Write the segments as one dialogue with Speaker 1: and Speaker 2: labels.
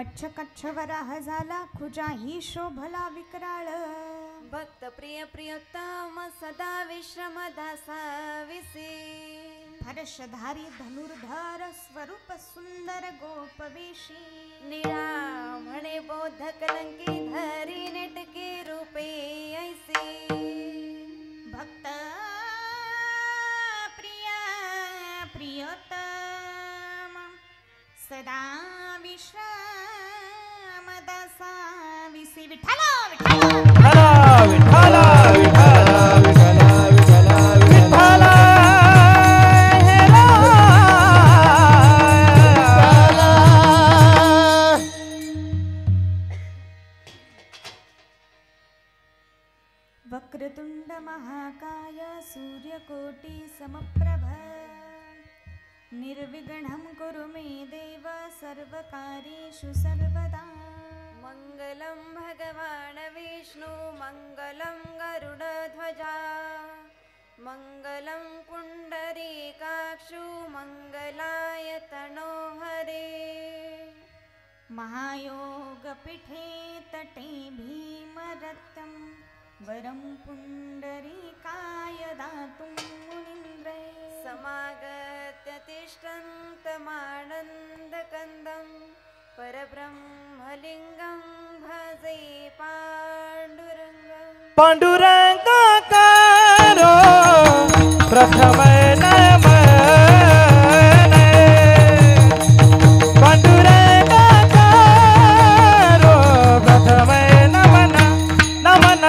Speaker 1: मच्छ कच्छ वराह झाला खुजाही शोभला विकराळ
Speaker 2: भक्त प्रिय प्रियोत्तम सदा विश्रम दासा विसे
Speaker 1: हर्षधारी धनुर्धर स्वरूप सुंदर गोपवेशी
Speaker 2: निळा म्हणे बौद्ध कलंकी धरी नेटके रूपे ऐसे
Speaker 1: भक्त प्रिय प्रियोत्तम सदा विश्राम दासा विसी विठ्ठला विठ्ठला विठ्ठला विठ्ठला विठ्ठला विठ्ठला वक्रतुंड महाकाय सूर्यकोटि समप्रभ निर्विघ्नं कुरु मे देव सर्वकार्येषु सर्वदा
Speaker 2: मंगलं भगवान विष्णु मंगलं गरुडध्वजा मंगलं पुंडरीकाक्षु मंगलाय तनोहरे
Speaker 1: महायोगपीठे तटे भीमरत्नं वरं पुंडरीकाय दातुं मुनीन्द्रै
Speaker 2: समागत्य तिष्ठन्तमानन्दकन्दं परब्रह्मलिङ्गं भजे पाण्डुरङ्गं
Speaker 3: पाण्डुरङ्गाकारो प्रथम नमः पाण्डुरङ्गाकारो प्रथम नमन नमन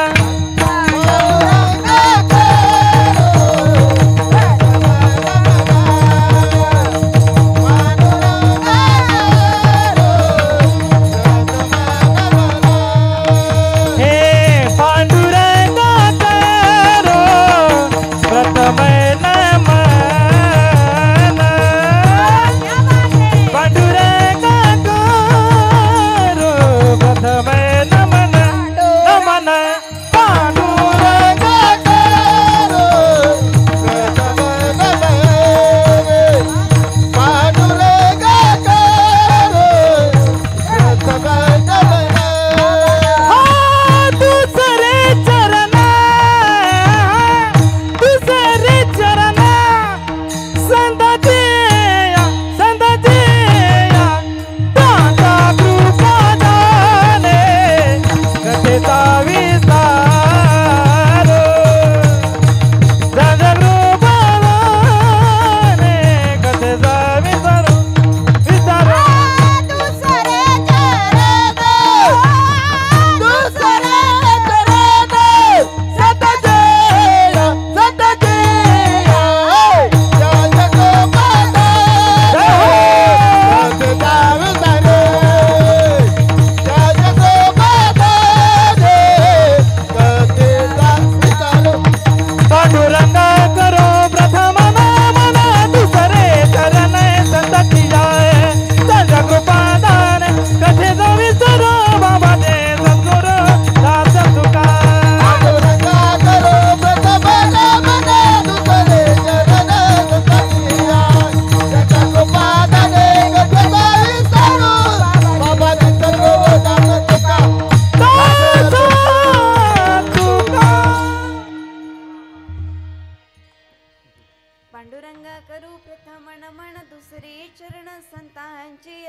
Speaker 2: पांडुरंगा करू प्रथम नमन दुसरे चरण संतांची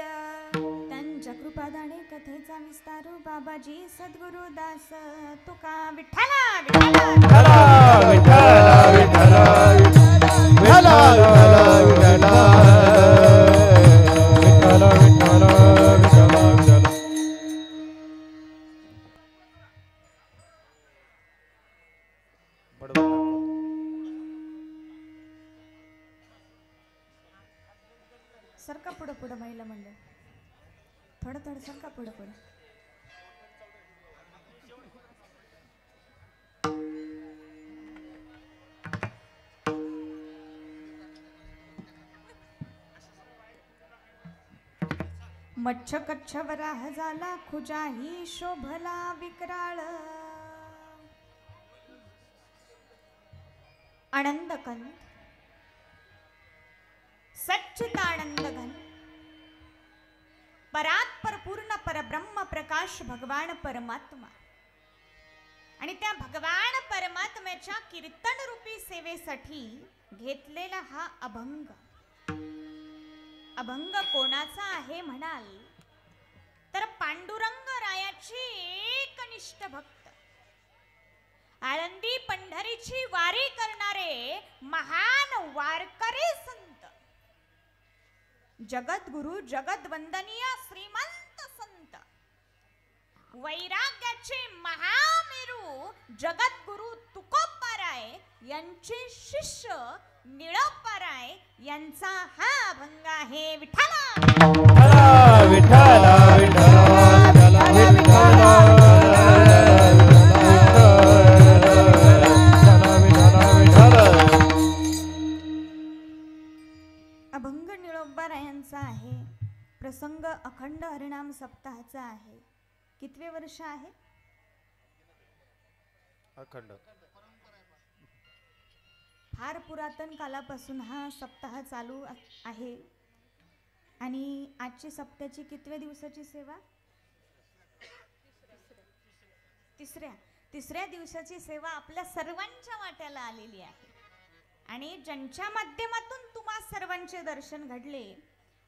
Speaker 1: त्यांच्या कृपादाने कथेचा विस्तारू बाबाजी सद्गुरु दास तुका विठ्ठला विठ्ठला विठ्ठला विठ्ठला विठ्ठला विठ्ठला सरका पुढं पुढं महिला मंडळ थोडं थोडं सरका पुढं पुढं मच्छ कच्छ वराह झाला खुजाही शोभला विकराळ आनंद कंद सच्चिदानंद घन परात्पर पूर्ण परब्रह्म प्रकाश भगवान परमात्मा आणि त्या भगवान परमात्म्याच्या कीर्तन रूपी सेवेसाठी घेतलेला हा अभंग. अभंग कोणाचा आहे म्हणाल तर पांडुरंग रायाची एकनिष्ठ भक्त, आळंदी पंढरीची वारी करणारे महान वारकरी संत, जगद्गुरु जगद्वंदनीय श्रीमंत संत, वैराग्याचे महामेरू जगद्गुरु तुकोबाराय यांचे शिष्य निळोबाराय यांचा हा अभंग आहे. विठ्ठला
Speaker 3: विठ्ठला विठ्ठला
Speaker 1: अभंग निळोबारायांचा आहे. प्रसंग अखंड हरिनाम सप्ताहाचा आहे. कितवे वर्ष आहे?
Speaker 3: अखंड.
Speaker 1: फार पुरातन कालापासून हा सप्ताह चालू आहे. आणि आजची सप्त्याची कितव्या दिवसाची सेवा? तिसऱ्या दिवसाची सेवा आपल्या सर्वांच्या वाट्याला आलेली आहे. आणि ज्यांच्या माध्यमातून तुम्हा सर्वांचे दर्शन घडले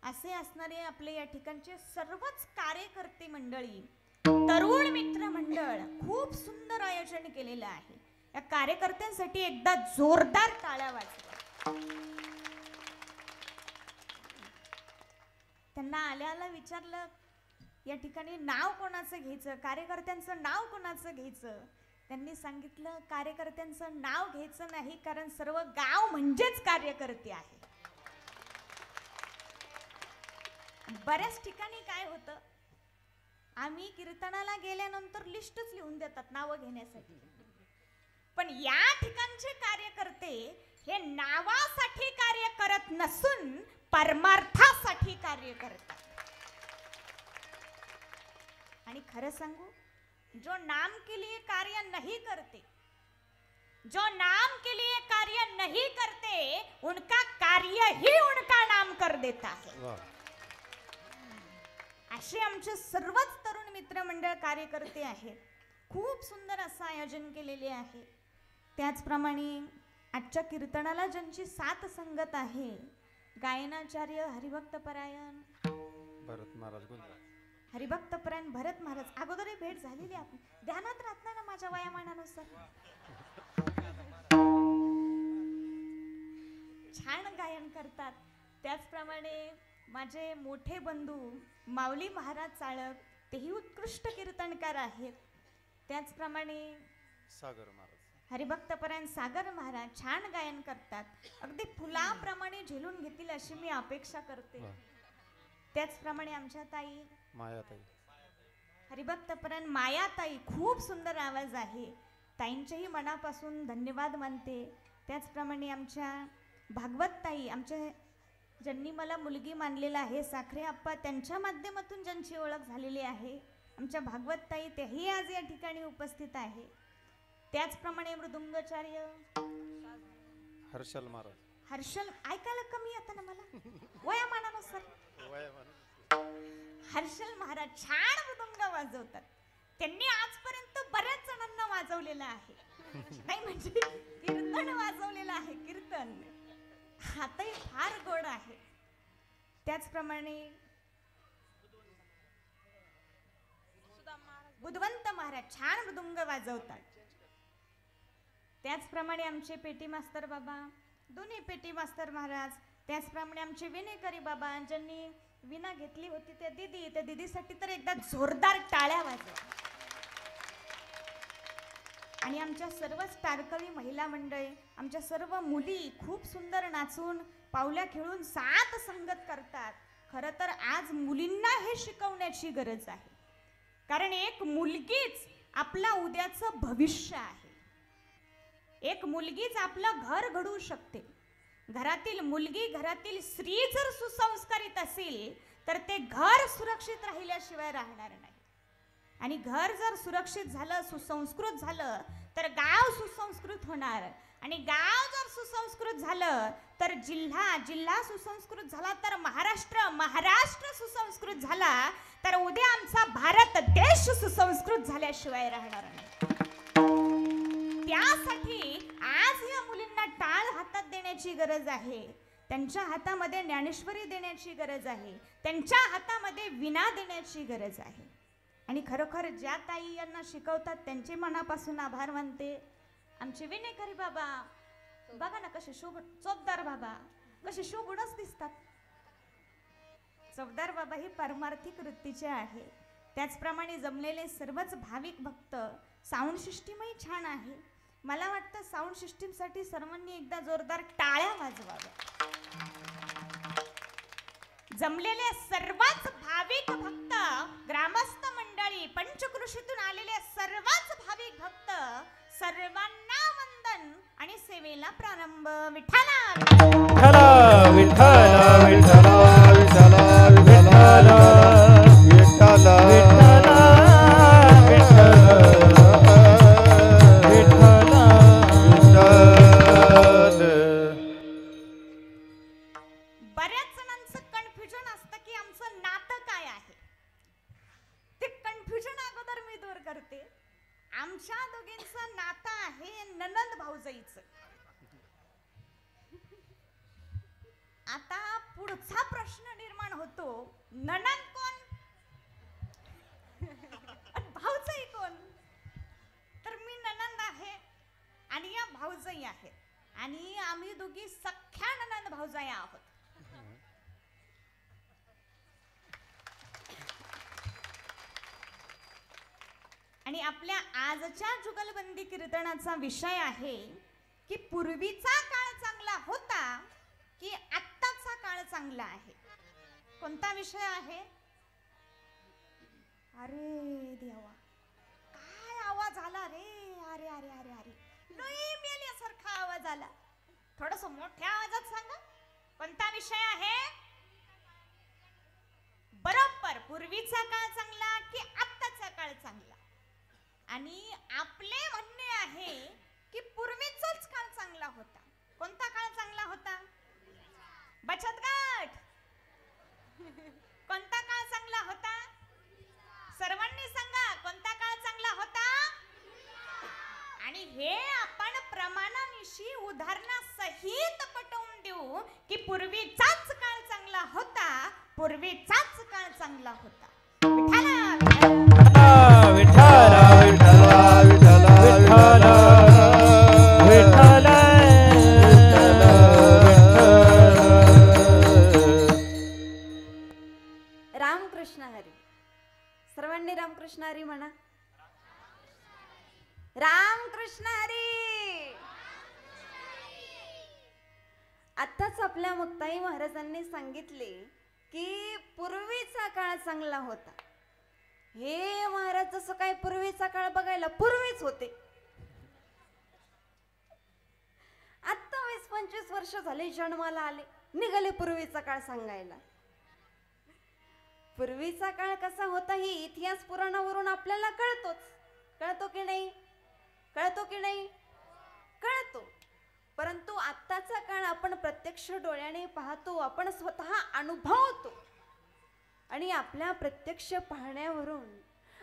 Speaker 1: असे असणारे आपले या ठिकाणचे सर्वच कार्यकर्ते मंडळी, तरुण मित्र मंडळ खूप सुंदर आयोजन केलेलं आहे. या कार्यकर्त्यांसाठी एकदा जोरदार टाळ्या वाजवा. त्यांना आल्याला विचारलं या ठिकाणी नाव कोणाचं घ्यायचं, कार्यकर्त्यांचं नाव कोणाचं घ्यायचं. त्यांनी सांगितलं कार्यकर्त्यांचं नाव घ्यायचं नाही, कारण सर्व गाव म्हणजेच कार्यकर्ते आहे. बऱ्याच ठिकाणी काय होतं, आम्ही कीर्तनाला गेल्यानंतर लिस्टच लिहून देतात नावं घेण्यासाठी. पण या ठिकाणचे कार्यकर्ते हे नावासाठी कार्य करत नसून परमार्थासाठी कार्य करतात. आणि खरं सांगू, जो नाम के लिए कार्य नहीं करते, जो नाम के लिए कार्य नहीं करते, उनका कार्य ही उनका नाम कर देता है. असे आमचे सर्वच तरुण मित्रमंडळ कार्यकर्ते आहेत. खूप सुंदर असं आयोजन केलेले आहे. त्याचप्रमाणे आजच्या कीर्तनाला ज्यांची साथ संगत आहे, गायनाचार्य हरिभक्त परायण
Speaker 3: भरत महाराज,
Speaker 1: हरिभक्त परायण भरत महाराज. अगोदरही भेट झालेली आपली, ध्यानात राहत नाही ना माझ्या वयामानानुसार. छान गायन करतात. त्याचप्रमाणे माझे मोठे बंधू माऊली महाराज चाळक, तेही उत्कृष्ट कीर्तनकार आहेत. त्याचप्रमाणे
Speaker 3: सागर महाराज,
Speaker 1: हरिभक्तपरायण सागर महाराज छान गायन करतात. अगदी फुलाप्रमाणे झेलून घेतील अशी मी अपेक्षा करते. त्याचप्रमाणे आमच्या ताई
Speaker 3: मायाताई,
Speaker 1: हरिभक्तपरायण मायाताई, खूप सुंदर आवाज आहे. ताईंचेही मनापासून धन्यवाद मानते. त्याचप्रमाणे आमच्या भागवत ताई, आमच्या ज्यांनी मला मुलगी मानलेला आहे, साखरे आप्पा, त्यांच्या माध्यमातून ज्यांची ओळख झालेली आहे, आमच्या भागवत ताई, तेही आज या ठिकाणी उपस्थित आहे. त्याचप्रमाणे मृदुंगाचार्य
Speaker 3: हर्षल महाराज,
Speaker 1: हर्षल, ऐकायला कमी येतं ना मला वयामानानुसार. हर्षल महाराज छान मृदुंग वाजवतात. त्यांनी आजपर्यंत बऱ्याच जणांना वाजवलेलं आहे. नाही म्हणजे कीर्तन वाजवलेलं आहे. कीर्तन हातही फार गोड आहे. त्याचप्रमाणे बुधवंत महाराज छान मृदुंग वाजवतात. त्याचप्रमाणे आमचे पेटी मास्तर बाबा, दोन्ही पेटी मास्तर महाराज, त्याचप्रमाणे आमचे विनेकरी बाबा, ज्यांनी विना घेतली होती त्या दीदीसाठी तर एकदा जोरदार टाळ्या वाजवा. आणि आमच्या सर्वच टारकळी महिला मंडळी, आमच्या सर्व मुली खूप सुंदर नाचून पावल्या खेळून साथ संगत करतात. खरं तर आज मुलींना हे शिकवण्याची गरज आहे, कारण एक मुलगीच आपला उद्याचं भविष्य आहे. एक मुलगीच आपलं घर घडवू शकते. घरातील मुलगी, घरातील स्त्री जर सुसंस्कारित असेल तर ते घर सुरक्षित राहिल्याशिवाय राहणार नाही. आणि घर जर सुरक्षित झालं, सुसंस्कृत झालं, तर गाव सुसंस्कृत होणार. आणि गाव जर सुसंस्कृत झालं तर जिल्हा सुसंस्कृत झाला तर महाराष्ट्र सुसंस्कृत झाला तर उद्या आमचा भारत देश सुसंस्कृत झाल्याशिवाय राहणार नाही. त्यासाठी आज या मुलींना टाळ हातात देण्याची गरज आहे. त्यांच्या हातामध्ये ज्ञानेश्वरी देण्याची गरज आहे. त्यांच्या हातामध्ये विणा देण्याची गरज आहे. आणि खरोखर ज्या ताई यांना शिकवतात त्यांचे मनापासून आभार मानते. आमचे विनेकरी बाबा बघा ना कसे चोपदार बाबा कसे शोभूनच दिसतात. चोपदार बाबा ही पारमार्थिक वृत्तीचे आहे. त्याचप्रमाणे जमलेले सर्वच भाविक भक्त. साऊंड सिस्टीमही छान आहे. मला वाटतं साऊंड सिस्टीमसाठी सर्वांनी एकदा जोरदार टाळ्या वाजवाव्या. जमलेले सर्वच भाविक भक्त, ग्रामस्थ मंडळी, पंचकृषीतून आलेले सर्वच भाविक भक्त, सर्वांना वंदन आणि सेवेला प्रारंभ. विठ्ठला
Speaker 3: विठ्ठला विठ्ठला विठ्ठला विठ्ठला विठ्ठला
Speaker 1: बऱ्याच जणांचं कन्फ्युजन असतं की आमचं नातं काय आहे. ते कन्फ्युजन अगोदर मी दूर करते. आमच्या दोघींचं नातं आहे ननंद भाऊजाईचं. आता पुढचा प्रश्न निर्माण होतो, ननंद कोण आणि भाऊजाई कोण? तर मी ननंद आहे आणि या भाऊजाई आहेत आणि आम्ही दोघी सख्या ननंद भाऊजाई आहोत. आणि आपल्या आजच्या जुगलबंदी कीर्तनाचा विषय आहे की पूर्वीचा काळ चांगला होता की आत्ताचा काळ चांगला आहे. कोणता विषय आहे? अरे देवा काय आवाज आला रे. अरे अरे अरे अरे लई मेल्यासारखा आवाज आला. थोडस मोठ्या आवाजात सांगा. कोणता विषय आहे? बरोबर, पूर्वीचा काळ चांगला की आत्ताचा काळ चांगला. आणि आपले म्हणणे आहे की पूर्वीचाच काळ चांगला होता. कोणता काळ चांगला होता? बचत गट. कोणता काळ चांगला होता? सर्वांनी सांगा कोणता काळ चांगला होता. आणि हे आपण प्रमाणानिशी उदाहरणासहित पटवून देऊ की पूर्वीचाच काळ चांगला होता. पूर्वीचाच काळ चांगला होता. विठ्ठला विठ्ठला विठ्ठला विठ्ठला
Speaker 2: रामकृष्ण हरी. सर्वांनी रामकृष्ण हरी म्हणा. रामकृष्ण हरी. आताच आपल्या मुक्ताई महाराजांनी सांगितले की पूर्वीचा काळ चांगला होता. हे महाराज जसं काय पूर्वीचा काळ बघायला पूर्वीच होते. आता 20-25 वर्ष झाले जन्माला आले, निघाले पूर्वीचा काळ सांगायला. पूर्वीचा काळ कसा होता ही इतिहास पुराणावरून आपल्याला कळतोच. कळतो की नाही? कळतो की नाही? कळतो. परंतु आत्ताचा काळ आपण प्रत्यक्ष डोळ्याने पाहतो, आपण स्वतः अनुभवतो. आणि आपल्या प्रत्यक्ष पाहण्यावरून,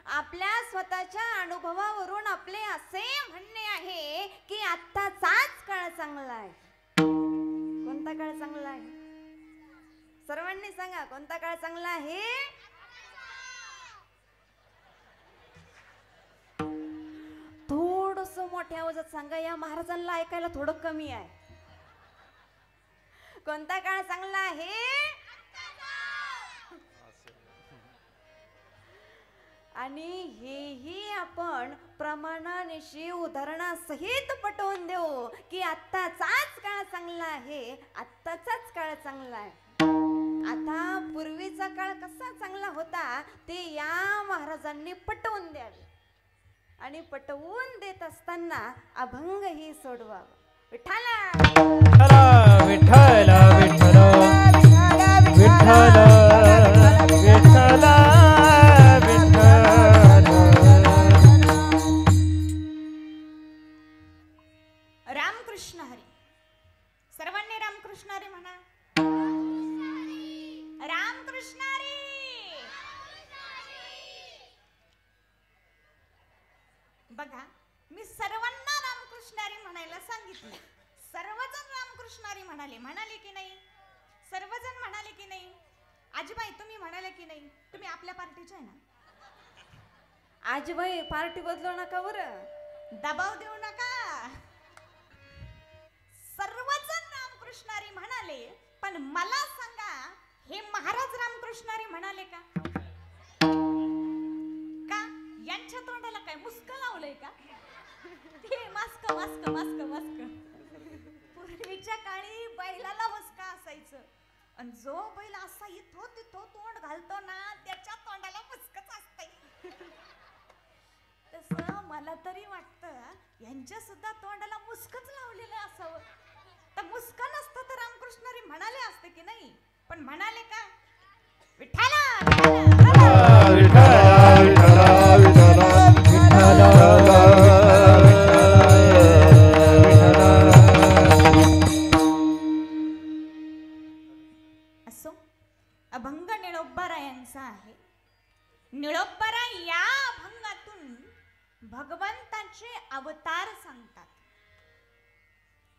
Speaker 2: आपल्या स्वतःच्या अनुभवावरून आपले असे म्हणणे आहे की आत्ताचाच काळ चांगला आहे. कोणता काळ चांगला आहे? सर्वांनी सांगा कोणता काळ चांगला आहे? थोडस मोठ्या आवाजात सांगा, या महाराजांना ऐकायला थोडं कमी आहे. कोणता काळ चांगला आहे? आणि हेही आपण प्रमाणानिशी उदाहरणासहित पटवून देऊ की आत्ताचाच काळ चांगला आहे. आत्ताचाच काळ चांगला आहे. आता पूर्वीचा काळ कसा चांगला होता ते या महाराजांनी पटवून द्यावे. आणि पटवून देत असताना अभंग ही सोडवावा. विठ्ठला
Speaker 3: विठ्ठला विठ्ठला विठ्ठला विठ्ठला.
Speaker 1: रामकृष्ण सर्वांनी रामकृष्णारी म्हणा. रामकृष्णारी. बघा, मी सर्वांना रामकृष्णारी म्हणायला सांगितलं. सर्वजण रामकृष्णारी म्हणाले की नाही? सर्वजण म्हणाले की नाही? आजीबाई तुम्ही म्हणाले की नाही? तुम्ही आपल्या पार्टीचे आहे ना?
Speaker 2: आजीबाई पार्टी बदलू नका बरं,
Speaker 1: दबाव देऊ नका. सर्वजण रामकृष्णारी म्हणाले, पण मला सांगा, हे महाराज रामकृष्णारी म्हणाले का? का यांच्या तोंडाला काय मुस्क लावलंय का? ते मास्क मास्क मास्क मास्क. पूर्वीच्या काळी बैलाला मुस्का असायचं, आणि जो बैल असा इथो तिथो तोंड घालतो ना, त्याच्या तोंडाला मुस्कच असतंय. तसं मला तरी वाटतं यांच्या सुद्धा तोंडाला मुस्कच लावलेलं असावं. तर मुस्क नसतं तर रामकृष्णारी म्हणाले असते की नाही? पण म्हणाले का? विठ्ठला असो. अभंग निळोबारा यांचा आहे. निळोबारा या अभंगातून भगवंताचे अवतार सांगतात.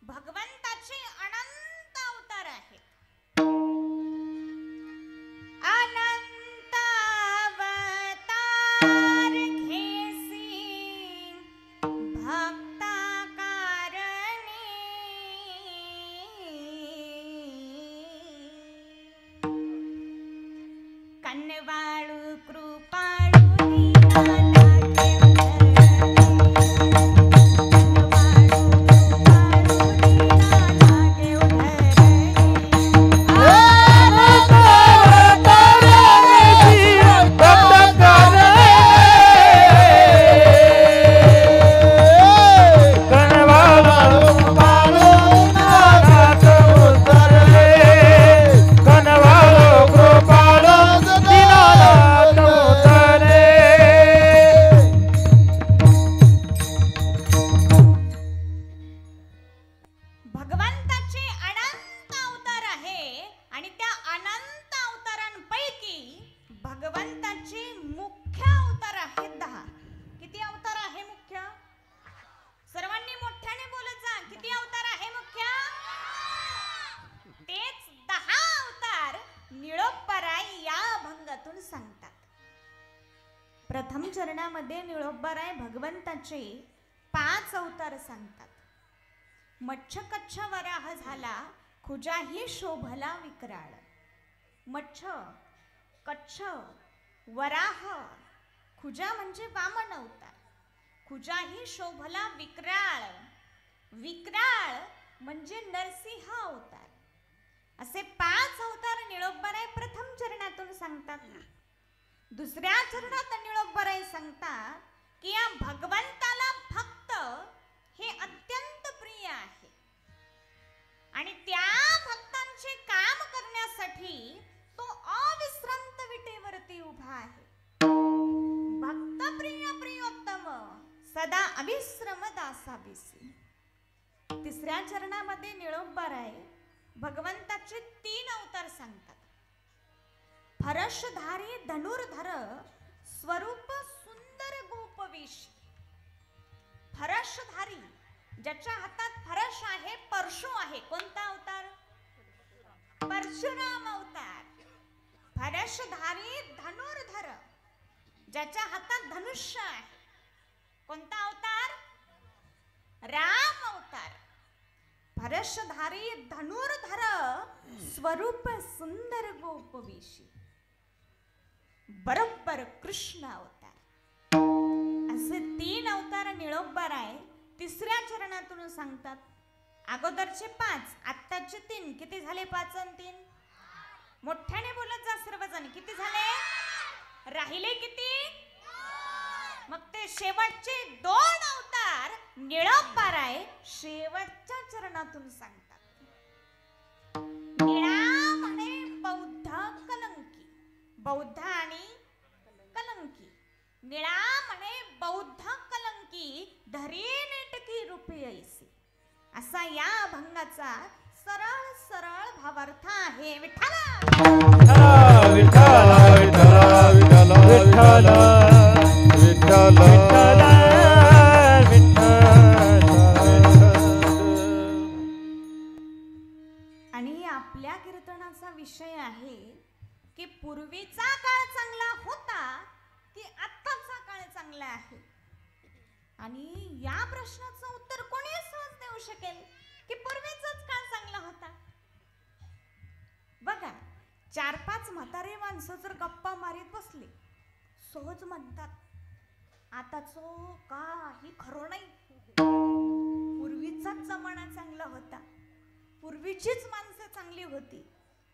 Speaker 1: भगवंताचे अनंत अवतार आहेत. अनंत अवतार घेसी भक्ता कारणी, कन्वाळू कृपाळू दीनाला प्रथम चरणामध्ये निळोबाराय भगवंताचे 5 अवतार सांगतात. मच्छ कच्छ वराह झाला, खुजाही शोभला विक्राळ. मच्छ, कच्छ, वराह, खुजा म्हणजे वामन अवतार. खुजाही शोभला विक्राळ. विक्राळ म्हणजे नरसिंह अवतार. असे 5 अवतार निळोबाराय प्रथम चरणातून सांगतात. दुसऱ्या चरणात निळोबाराय सांगतात की या भगवंताला भक्त हे अत्यंत प्रिय आहे आणि त्या भक्तांचे काम करण्यासाठी तो अविश्रांत विटेवरती उभा आहे. भक्त प्रिय प्रियोत्तम सदा अविश्रम दासाविसी. तिसऱ्या चरणामध्ये निळोबाराय भगवंताचे 3 अवतार सांगतात. फरशधारी धनुर्धर स्वरूप सुंदर गोपवेशी. फरशधारी ज्याच्या हातात फरश आहे, परशु आहे. कोणता अवतार? परशुराम अवतार. फरशधारी धनुर्धर ज्याच्या हातात धनुष्य आहे. कोणता अवतार? राम अवतार. फरशधारी धनुर्धर स्वरूप सुंदर गोपवेशी. बरोबर कृष्ण अवतार. असे 3 अवतार निळोबाराय तिसऱ्या चरणातून सांगतात. अगोदरचे 5, आत्ताचे 3. किती झाले? 5 आणि 3. मोठ्याने बोलत जा सर्वजण. किती झाले? राहिले किती? मग ते शेवटचे 2 अवतार निळोबाराय शेवटच्या चरणातून सांगतात. निळा म्हणे बौद्ध कलंकी. बौद्ध आणि कलंकी. निळा म्हणे बौद्ध कलंकी धरी नेटकी रूपी ऐसी. असा या अभंगाचा सरळ सरळ भावार्थ आहे विठ्ठला.
Speaker 3: विठ्ठल विठ्ठल विठ्ठल विठ्ठल विठ्ठल
Speaker 1: आणि आपल्या कीर्तनाचा विषय आहे की पूर्वीचा काळ चांगला होता की आत्ताचा काळ चांगला आहे. आणि या प्रश्नाचं उत्तर कोणी सहज देऊ शकेल की पूर्वीचाच काळ चांगला होता. बघा 4-5 म्हातारे माणसं जर गप्पा मारीत बसले सहज म्हणतात आताचं काही खरं नाही, पूर्वीचाच जमाना चांगला होता, पूर्वीचीच माणसं चांगली होती,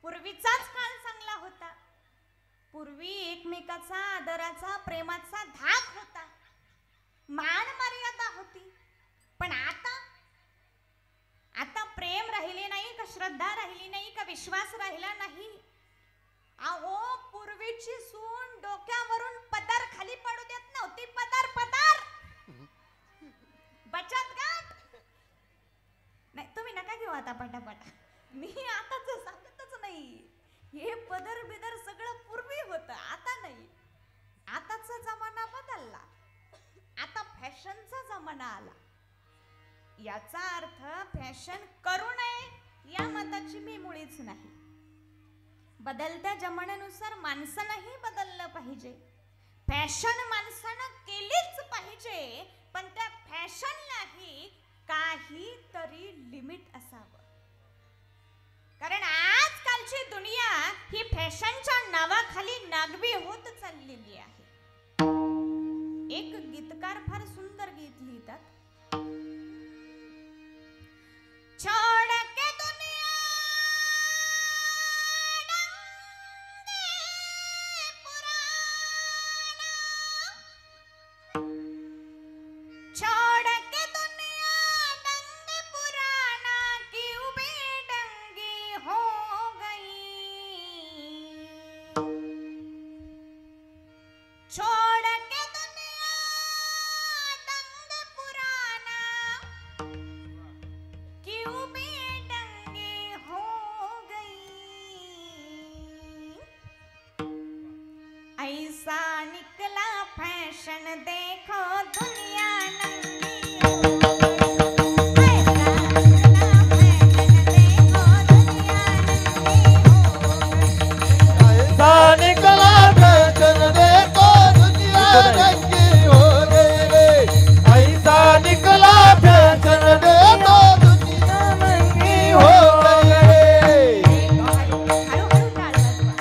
Speaker 1: पूर्वीचाच काळ चांगला होता, पूर्वी एकमेकाचा आदराचा प्रेमाचा धाक होता, मान मर्यादा होती. पण आता प्रेम राहिले नाही का, श्रद्धा राहिली नाही का, विश्वास राहिला नाही. अहो पूर्वीची सून डोक्यावरून पदर खाली पडू देत नव्हती. पदर बचत गट नाही. तुम्ही नका घेऊ आता पटापट, मी आताच सांगतच नाही. हे पदर बिदर सगळं पूर्वी होतं, आता नाही. आताचा जमाना बदलला, आता फॅशनचा जमाना आला. याचा अर्थ फॅशन करू नये या मताची मी मुळीच नाही. बदलत्या जमान्यानुसार माणसानंही बदललं पाहिजे. फॅशन माणसानं केलीच पाहिजे, पण त्या फॅशनलाही काहीतरी लिमिट असावं. कारण आजकालची दुनिया ही फॅशनच्या नावाखाली नागवी होत चाललेली आहे. एक गीतकार फार सुंदर गीत लिहितात. छोड़ के दुनिया डंगे पुराना, छोड़ के दुनिया डंगे पुराना, क्यों बेढंगी हो गई. छोड़ के दुनिया डंगे पुराना, क्यों बेढंगी हो गई. ऐसा निकला फैशन देखो दुनिया नंगी हो गई. ऐसा निकला फैशन देखो दुनिया नंगी हो गई.
Speaker 3: ऐसा निकला फैशन देखो दुनिया नंगी हो गई.
Speaker 1: हळूहळू टाळ वाजवा.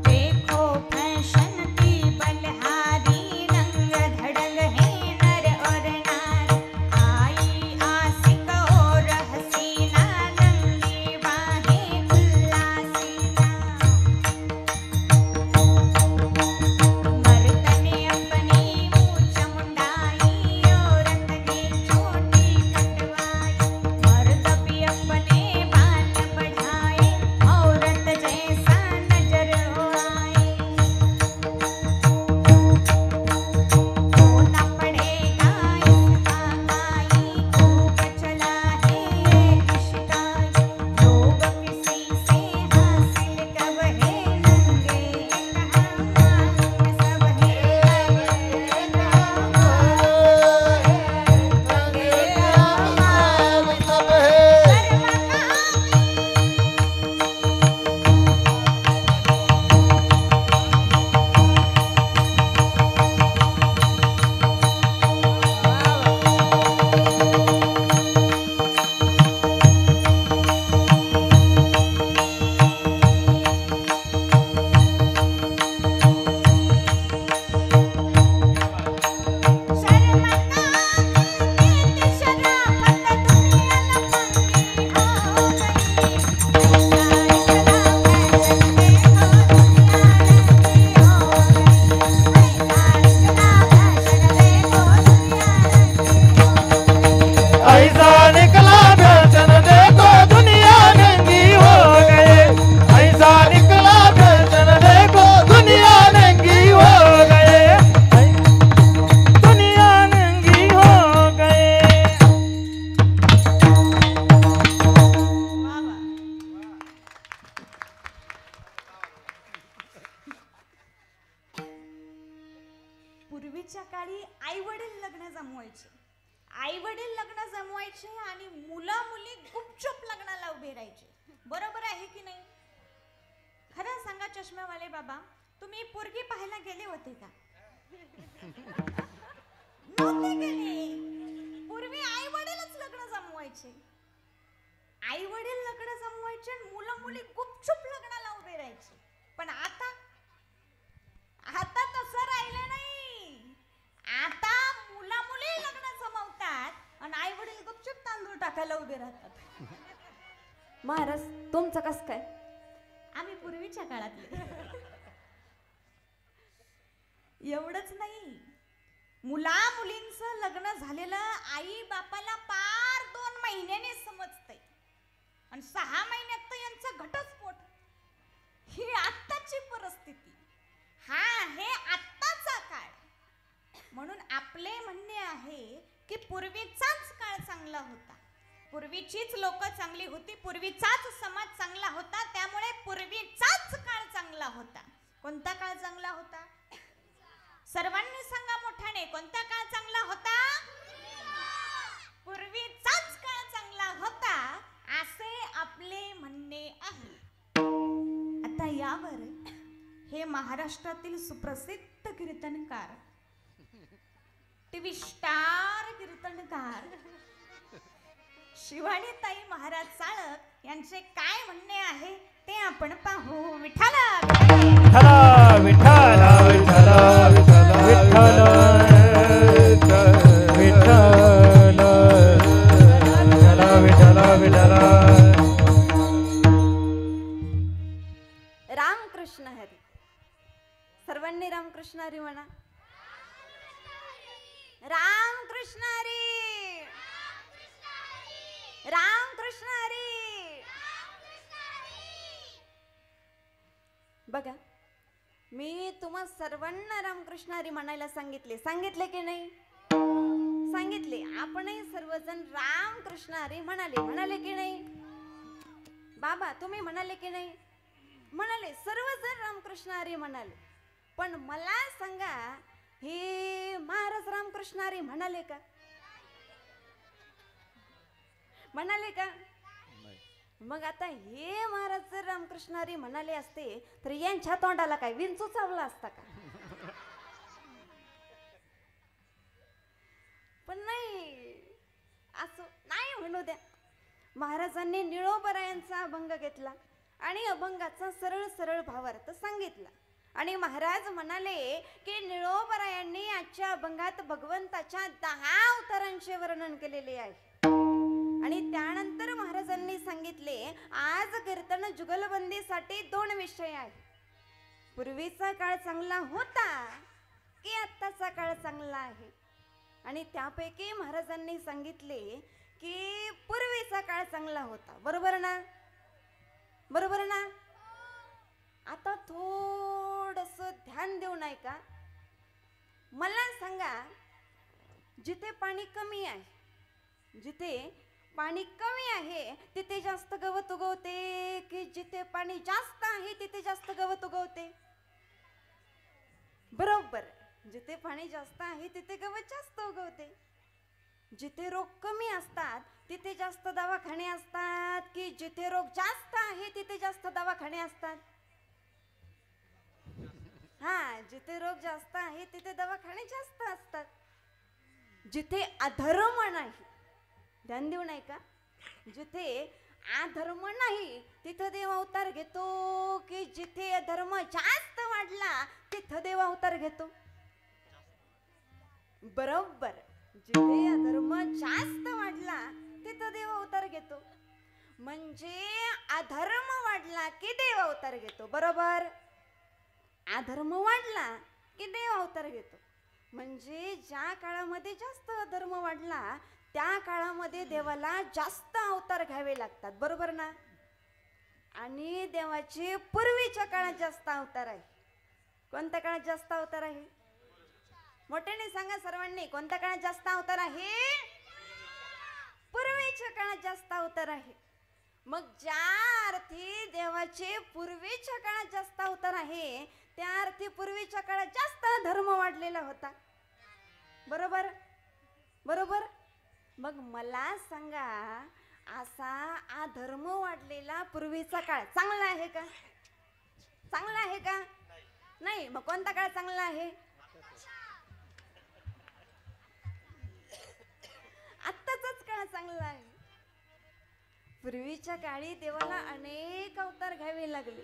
Speaker 1: देखो फैशन की बल चष्म्यावाले बाबा, तुम्ही पोरगी पाहायला गेले होते का? नव्हते गेले. पूर्वी आई वडीलच लग्न जमवायचे. आई वडील लग्न जमवायचे, मुलं मुली गुपचूप लग्नाला उभे राहायचे. पण आता तसं राहिलं नाही. आता मुला मुली लग्न जमवतात आणि आई वडील गुपचूप तांदूळ टाकायला उभे राहतात.
Speaker 2: महाराज तुमचं कस काय?
Speaker 1: आम्ही पूर्वीच्या काळातले. एवढंच नाही, मुला मुलींचं लग्न झालेलं आई बापाला पार 2 महिन्याने समजतंय आणि 6 महिन्यात तर यांचं घटस्फोट. ही आत्ताची परिस्थिती, हा आहे आत्ताचा काळ. म्हणून आपले म्हणणे आहे की पूर्वीचाच काळ चांगला होता, पूर्वीचीच लोक चांगली होती, पूर्वीचाच समाज चांगला होता. त्यामुळे पूर्वीचाच काळ चांगला होता. कोणता काळ चांगला होता? सर्वांनी सांगा मोठ्याने, कोणता काळ चांगला होता? पूर्वीचाच काळ चांगला होता असे आपले म्हणणे आहे. आता यावर हे महाराष्ट्रातील सुप्रसिद्ध कीर्तनकार, टीव्ही स्टार कीर्तनकार शिवानीताई महाराज चाळक यांचे काय म्हणणे आहे ते आपण पाहू. विठ्ठला
Speaker 3: विठ्ठला विठ्ठला विठ्ठला विठ्ठला विठ्ठला विठ्ठला.
Speaker 2: रामकृष्ण हरी. सर्वांनी रामकृष्ण हरी म्हणा. रामकृष्ण हरी. रामकृष्ण हरी. बघा, मी तुम्हा सर्वांना रामकृष्ण हरी म्हणायला सांगितले की नाही? सांगितले. आपणही सर्वजण रामकृष्ण हरी म्हणाले की नाही? बाबा तुम्ही म्हणाले की नाही? म्हणाले. सर्वजण रामकृष्ण हरी म्हणाले. पण मला सांगा, हे महाराज रामकृष्ण हरी म्हणाले का? म्हणाले का? मग आता हे महाराज जर रामकृष्ण हरी म्हणाले असते तर यांच्या तोंडाला काय विंचू चावला असता का? पण नाही, असं नाही म्हणू द्या. महाराजांनी निळोबरायांचा अभंग घेतला आणि अभंगाचा सरळ सरळ भावार्थ सांगितला. आणि महाराज म्हणाले की निळोबरायांनी आजच्या अभंगात भगवंताच्या 10 अवतारांचे वर्णन केलेले आहे. आणि त्यानंतर महाराजांनी सांगितले, आज कीर्तन जुगलबंदीसाठी 2 विषय आहेत. पूर्वीचा काळ चांगला होता की आत्ताचा काळ चांगला आहे? आणि त्यापैकी महाराजांनी सांगितले की पूर्वीचा काळ चांगला होता. बरोबर ना? बरोबर ना? आता थोडस ध्यान देऊ नाही का? मला सांगा, जिथे पाणी कमी आहे, जिथे पाणी कमी आहे तिथे जास्त गवत उगवते की जिथे पाणी जास्त आहे तिथे जास्त गवत उगवते? बरोबर, जिथे पाणी जास्त आहे तिथे गवत जास्त उगवते. जिथे रोग कमी असतात तिथे जास्त दवाखाने असतात की जिथे रोग जास्त आहे तिथे जास्त दवाखाने असतात? हा, जिथे रोग जास्त आहे तिथे दवाखाने जास्त असतात. जिथे अधर्म नाही, ध्यान देऊ नाही का? जिथे अधर्म नाही तिथं देव अवतार घेतो की जिथे धर्म जास्त वाढला तिथं देव अवतार घेतो? बरोबर, जिथे अधर्म जास्त वाढला तिथं देव अवतार घेतो. म्हणजे अधर्म वाढला की देव अवतार घेतो. बरोबर, अधर्म वाढला की देव अवतार घेतो. म्हणजे ज्या काळामध्ये जास्त अधर्म वाढला त्या काळामध्ये देवाला जास्त अवतार घ्यावे लागतात. बरोबर ना? आणि देवाचे पूर्वीच्या काळात जास्त अवतार आहे. कोणत्या काळात जास्त अवतार आहे? मोठ्याने सांगा सर्वांनी, कोणत्या काळात जास्त अवतार आहे? पूर्वीच्या काळात जास्त अवतार आहे. मग ज्या अर्थी देवाचे पूर्वीच्या काळात जास्त अवतार आहे त्या अर्थी पूर्वीच्या काळात जास्त धर्म वाढलेला होता. बरोबर? बरोबर. मग मला सांगा, असा अधर्म वाढलेला पूर्वीचा काळ चांगला आहे का? चांगला आहे का? नाही. मग कोणता काळ चांगला आहे? आत्ताचाच काळ चांगला आहे. पूर्वीच्या काळी देवाला अनेक अवतार घ्यावे लागले,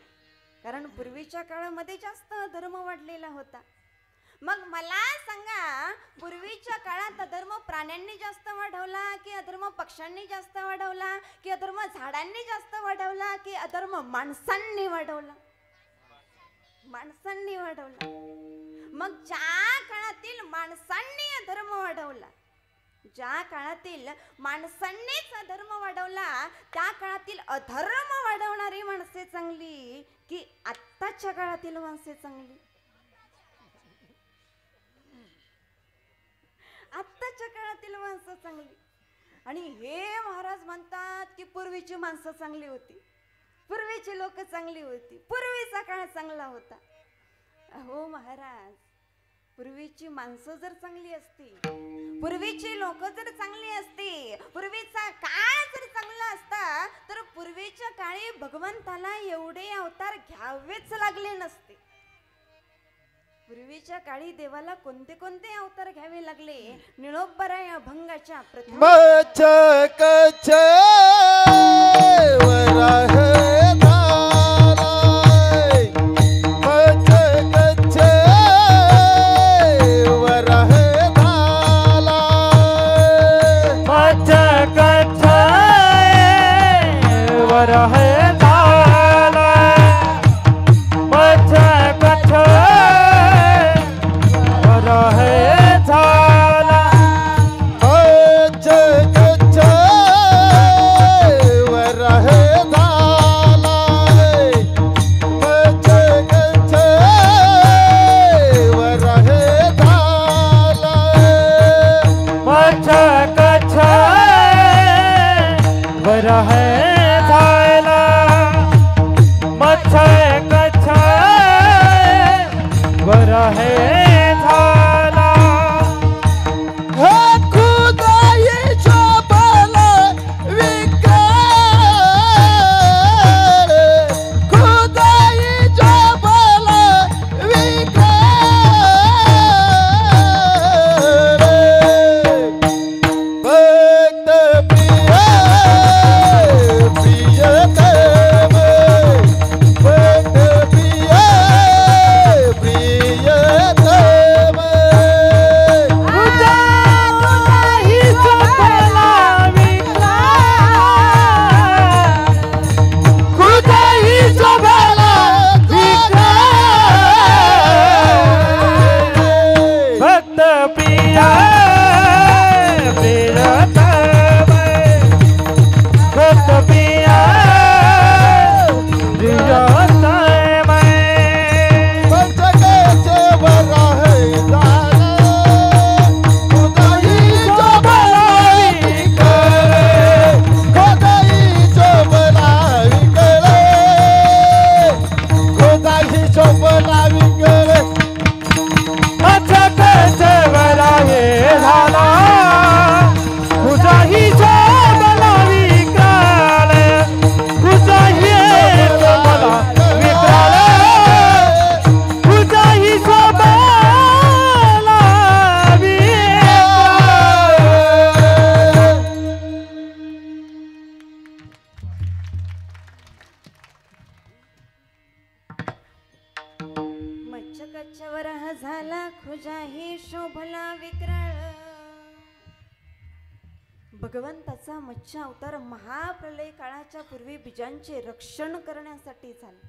Speaker 2: कारण पूर्वीच्या काळामध्ये जास्त अधर्म वाढलेला होता. मग मला सांगा, पूर्वीच्या काळात अधर्म प्राण्यांनी जास्त वाढवला की अधर्म पक्ष्यांनी जास्त वाढवला की अधर्म झाडांनी जास्त वाढवला की अधर्म माणसांनी वाढवला? माणसांनी वाढवला. मग ज्या काळातील माणसांनी अधर्म वाढवला, ज्या काळातील माणसांनीच अधर्म वाढवला, त्या काळातील अधर्म वाढवणारी माणसे चांगली की आत्ताच्या काळातील माणसे चांगली? आत्ताच्या काळातील माणसं चांगली. आणि हे महाराज म्हणतात की पूर्वीची माणसं चांगली होती, पूर्वीची लोक चांगली होती, पूर्वीचा काळ चांगला होता. अहो महाराज, पूर्वीची माणसं जर चांगली असती, पूर्वीची लोक जर चांगली असती, पूर्वीचा काळ जर चांगला असता, तर पूर्वीच्या काळी भगवंताला एवढे अवतार घ्यावेच लागले नसते. पूर्वीच्या काळी देवाला कोणते कोणते अवतार घ्यावे लागले? निळोबरा या अभंगाच्या प्रथम भगवंताचा मत्स्य अवतार महाप्रलय काळाच्या पूर्वी बीजांचे रक्षण करण्यासाठी झाला.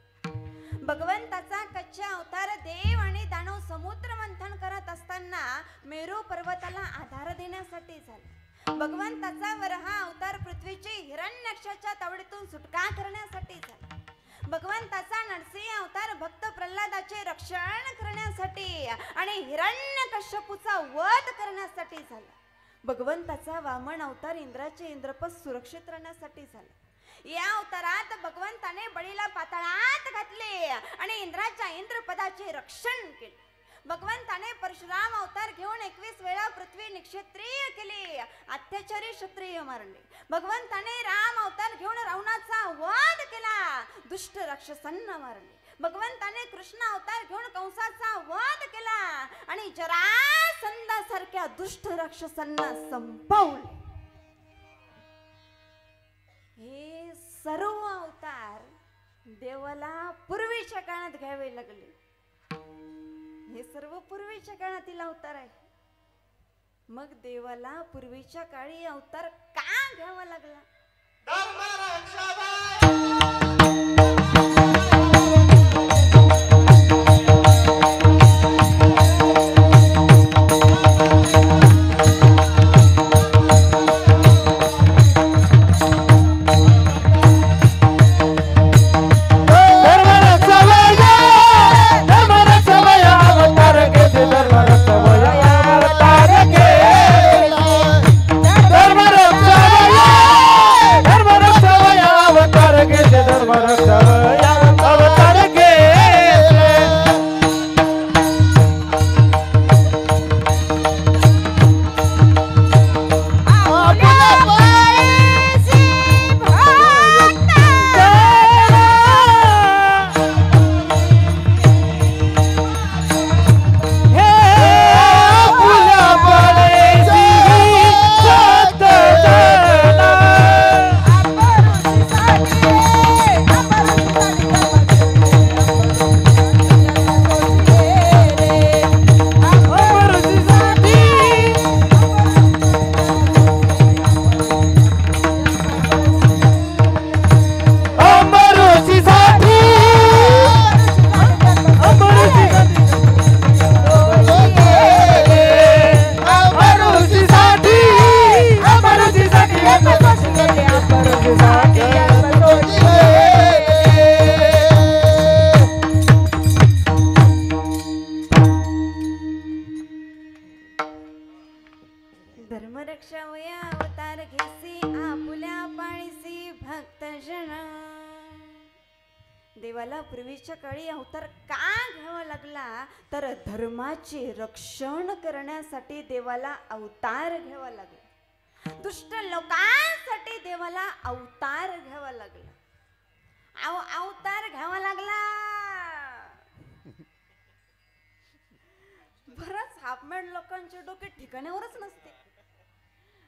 Speaker 2: भगवंताचा कच्चा अवतार देव आणि दानव समुद्र मंथन करत असताना मेरू पर्वताला आधार देण्यासाठी झाला. भगवंताचा वराह अवतार पृथ्वीचे हिरण्याक्षाच्या तावडीतून सुटका करण्यासाठी झाला. भगवंताचा नरसिंह अवतार भक्त प्रल्हादाचे रक्षण करण्यासाठी आणि हिरण्यकश्यपूचा वध करण्यासाठी झाला. भगवंताचा वामन अवतार इंद्राचे इंद्रपद सुरक्षित राहण्यासाठी झाला. या अवतारात भगवंताने बळीला पाताळात घातले आणि इंद्राच्या इंद्रपदाचे रक्षण केले. भगवंताने परशुराम अवतार घेऊन 21 वेळा पृथ्वी निक्षत्रिय केली, अत्याचारी क्षत्रिय मारले. भगवंताने राम अवतार घेऊन रावणाचा वध केला, दुष्ट राक्षसांना मारले. भगवंताने कृष्ण अवतार घेऊन कंसाचा वध केला आणि जरासंधासारख्या दुष्ट राक्षसांना संपवले. हे सर्व अवतार देवाला पूर्वीच्या काळात घ्यावे लागले. हे सर्व पूर्वीच्या काळातील अवतार आहे. मग देवाला पूर्वीच्या काळी अवतार का घ्यावा लागला? देवाला पूर्वीच्या काळी अवतार का घ्यावा लागला? तर धर्माचे रक्षण करण्यासाठी देवाला अवतार घ्यावा लागला. दुष्ट लोकांसाठी देवाला अवतार घ्यावा लागला. अवतार घ्यावा लागला. बरंच हाफमॅड लोकांचे डोके ठिकाणावरच नसते.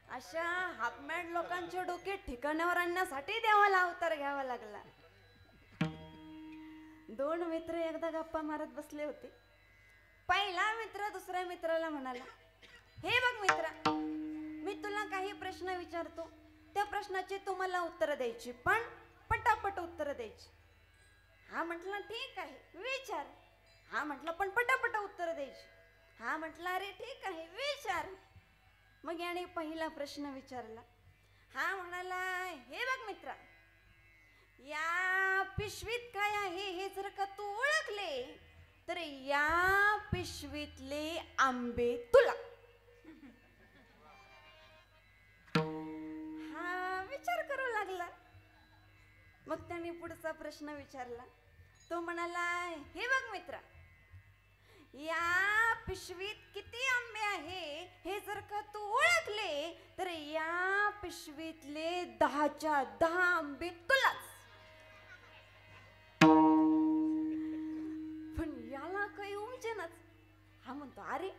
Speaker 2: अशा हाफमॅड लोकांचे डोके ठिकाणावर आणण्यासाठी देवाला अवतार घ्यावा लागला. दोन मित्र एकदा गप्पा मारत बसले होते. पहिला मित्र दुसऱ्या मित्राला म्हणाला, हे बघ मित्रा, मी तुला काही प्रश्न विचारतो, त्या प्रश्नाची तुम्हाला उत्तर द्यायची, पण पटापट उत्तर द्यायची. हा म्हटला ठीक आहे विचार. हा म्हटला पण पटापट उत्तर द्यायची. हा म्हटला अरे ठीक आहे विचार. मग याने पहिला प्रश्न विचारला. हा म्हणाला, हे बघ मित्रा, या पिशवीत काय आहे हे जर का तू ओळखले तर या पिशवीतले आंबे तुला. हा विचार करू लागला. मग त्याने पुढचा प्रश्न विचारला. तो म्हणाला, हे बघ मित्रा, या पिशवीत किती आंबे आहे हे जर का तू ओळखले तर या पिशवीतले 10च्या 10 आंबे तुलाच. पण याला काही उमजेनाच. हा म्हणतो, अरे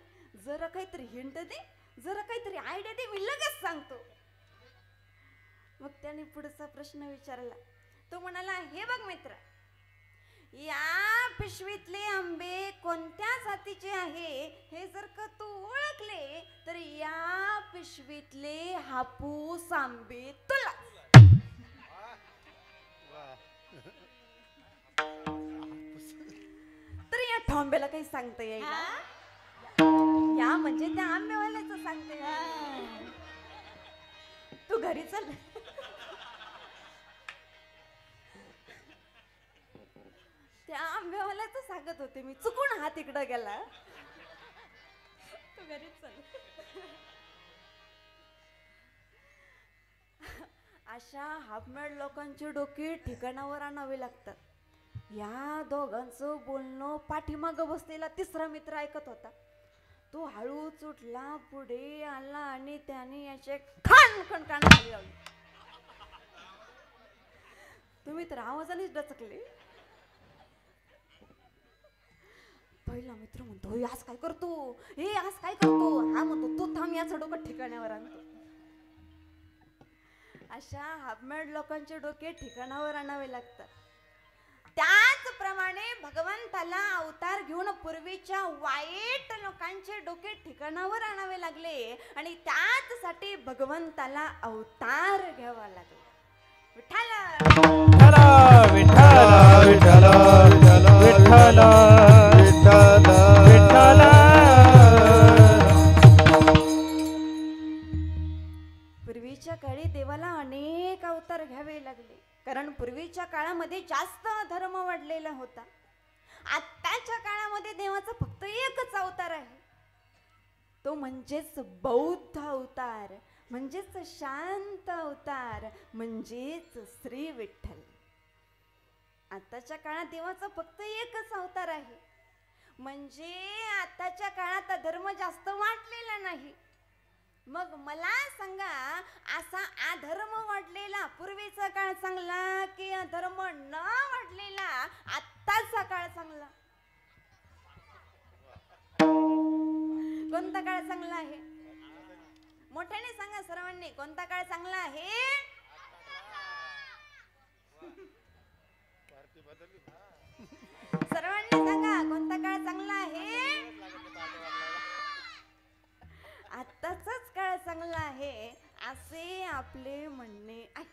Speaker 2: जरा काहीतरी हिंट दे, जरा काहीतरी आयडिया दे, मी लगेच सांगतो. मग त्याने पुढचा प्रश्न विचारला. तो म्हणाला, हे बघ मित्र, या पिशवीतले आंबे कोणत्या जातीचे आहे हे जर का तू ओळखले तर या पिशवीतले हापूस आंबे तुला. तर या ठोंब्याला काही सांगता येईल? या म्हणजे त्या आंबेवाल्याचं सांगते. तू घरी चल. त्या आंबेवाल्याचं सांगत होते मी, चुकून हात इकडं गेला. तू घरी चल. अशा हाफमॅड लोकांची डोकी ठिकाणावर आणावी लागतात. या दोघांचं बोलणं पाठीमागं बसलेला तिसरा मित्र ऐकत होता. तो हळूच उठला, पुढे आला आणि त्याने याचे खान कान खाली लावले. तुम्ही तर आवाजानेच डचकले. पहिला मित्र म्हणतो, "हे आज काय करतो, हे आज काय करतो?" हा म्हणतो, "तू थांब, याचं डोकं ठिकाण्यावर आणतो." अशा हाफमॅड लोकांचे डोके ठिकाणावर आणावे लागतात. त्याचप्रमाणे भगवंताला अवतार घेऊन पूर्वीच्या वाईट लोकांचे डोके ठिकाणावर आणावे लागले आणि त्याचसाठी भगवंताला अवतार घ्यावा लागला. विठ्ठल
Speaker 3: विठ्ठल विठ्ठल विठ्ठल विठ्ठल विठ्ठल.
Speaker 2: पूर्वीच्या काळी देवाला अनेक अवतार घ्यावे लागले, कारण पूर्वीच्या काळामध्ये जास्त धर्म वाढलेला होता. आत्ताच्या काळामध्ये देवाचा फक्त एकच अवतार आहे, तो म्हणजेच बौद्ध अवतार, म्हणजेच शांत अवतार, म्हणजेच श्री विठ्ठल. आताच्या काळात देवाचा फक्त एकच अवतार आहे, म्हणजे आताच्या काळात धर्म जास्त वाढलेला नाही. मग मला सांगा, असा अधर्म वाढलेला पूर्वीचा काळ चांगला की अधर्म न वाढलेला आत्ताचा काळ चांगला? कोणता काळ चांगला आहे? मोठ्याने सांगा सर्वांनी, कोणता काळ चांगला आहे? सर्वांनी सांगा, कोणता काळ चांगला आहे? आत्ताचाच काळ चांगला आहे असे आपले म्हणणे आहे.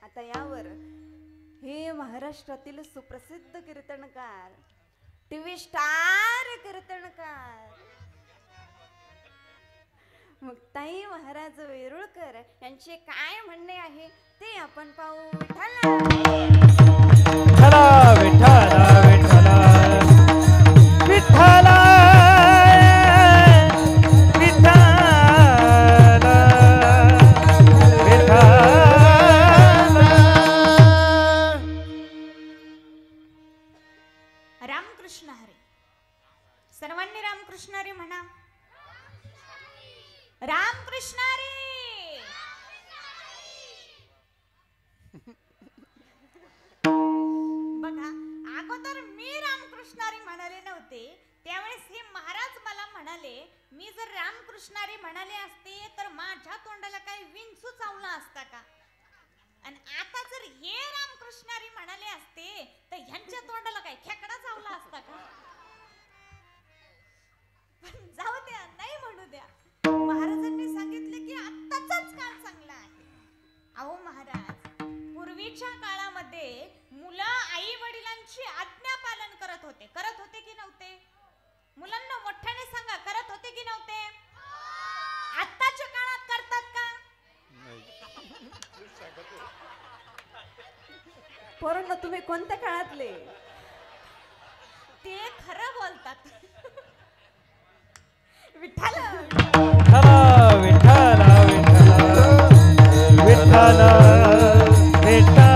Speaker 2: आता यावर हे महाराष्ट्रातील सुप्रसिद्ध कीर्तनकार, टीव्ही स्टार कीर्तनकार मुक्ताई महाराज वेरुळकर यांचे काय म्हणणे आहे ते आपण पाहू.
Speaker 3: विठ्ठल विठ्ठल विठ्ठल विठ्ठल
Speaker 1: रामकृष्ण हरी. सर्वांनी रामकृष्ण हरी म्हणा. रामकृष्ण हरी. बघा, अगोदर मी रामकृष्ण हरी म्हणाले नव्हते, त्यावेळेस हे महाराज मला म्हणाले, मी जर रामकृष्ण हरी म्हणाले असते तर माझ्या तोंडाला काही विंचू चावला असता का? आणि आता जर हे रामकृष्ण हरी म्हणाले असते तर ह्यांच्या तोंडाला काय खेकडा चावला असता का? पण जाऊ द्या, नाही म्हणू द्या. महाराजांनी सांगितले की आत्ताचाच काळ चांगला आहे. अहो महाराज, पूर्वीच्या काळामध्ये मुलं आई वडिलांची आज्ञा पालन करत होते की नव्हते? मुलांना मोठ्याने सांगा, करत होते की नव्हते? आत्ताच्या काळात करतात का?
Speaker 2: पोरांनो, तुम्ही कोणत्या काळातले?
Speaker 1: ते खरं बोलतात. विठ्ठल
Speaker 3: विठ्ठल विठ्ठल विठ्ठल विठ्ठल.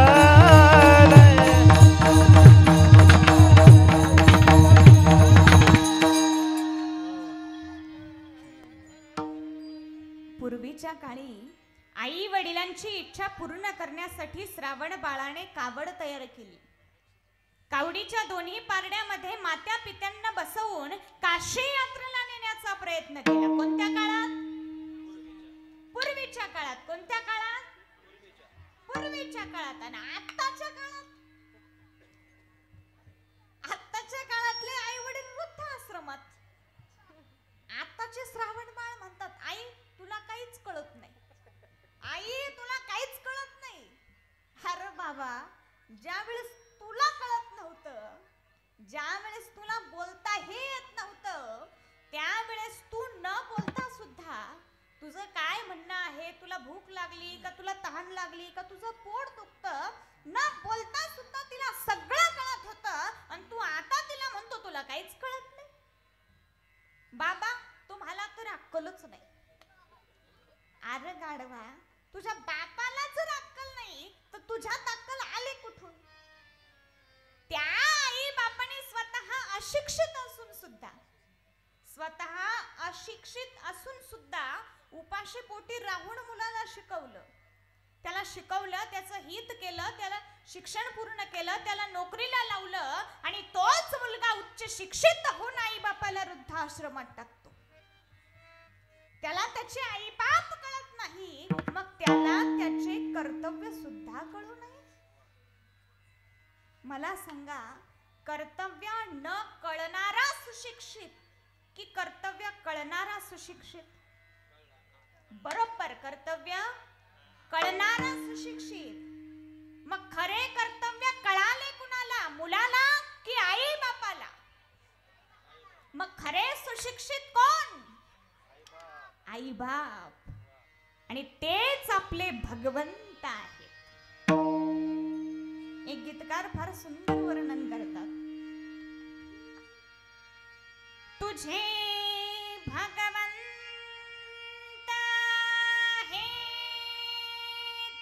Speaker 1: पूर्वीच्या काळी आई वडिलांची इच्छा पूर्ण करण्यासाठी श्रावण बाळाने कावड तयार केली. कावडीच्या दोन्ही पारड्यामध्ये मात्या पित्यांना बसवून काशी यात्रेला नेण्याचा प्रयत्न केला. कोणत्या काळात? पूर्वीच्या काळात. कोणत्या काळात? पूर्वीच्या काळात. आणि आत्ताच्या काळात? आत्ताच्या काळातले आई वडील वृद्धाश्रमात. आत्ताचे श्रावण बाळ म्हणतात, आई तुला काहीच कळत नाही, आई तुला काहीच कळत नाही. अरे बाबा, ज्या वेळेस तुला कळत नव्हतं, ज्या वेळेस तुला बोलता हे येत नव्हतं, त्यावेळेस तू न बोलता सुद्धा तुझं काय म्हणणं आहे, तुला भूक लागली का, तुला तहान लागली का, तुझं पोट दुखतं, न बोलता सुद्धा तिला सगळं कळत होतं. आणि तू आता तिला म्हणतो तुला काहीच कळत नाही. बाबा, तुम्हाला तर अक्कलच नाही. अरे गाढवा, तुझ्या बापाला जर अक्कल नाही तर तुझ्यात अक्कल आली कुठून? त्या उपाशी पोटी राहून मुलाला शिकवलं, त्याला शिकवलं, त्याचं हित केलं, त्याला शिक्षण पूर्ण केलं, त्याला नोकरीला लावलं आणि तोच मुलगा उच्च शिक्षित होऊन आई बापाला वृद्धाश्रमात टाकतो. त्याला त्याचे आई बाप कळत नाही, मग त्याला त्याचे कर्तव्य सुद्धा कळू नये. मला सांगा, कर्तव्य न कळणारा सुशिक्षित की कर्तव्य कळणारा सुशिक्षित? बरोबर, कर्तव्य कळणारा सुशिक्षित. मग खरे कर्तव्य कळाले कुणाला, मुलाला की आई बापाला? मग खरे सुशिक्षित कोण? आई बाप. आणि तेच आपले भगवंत आहेत. एक गीतकार फार सुंदर वर्णन करतात. तुझे भगवंत हे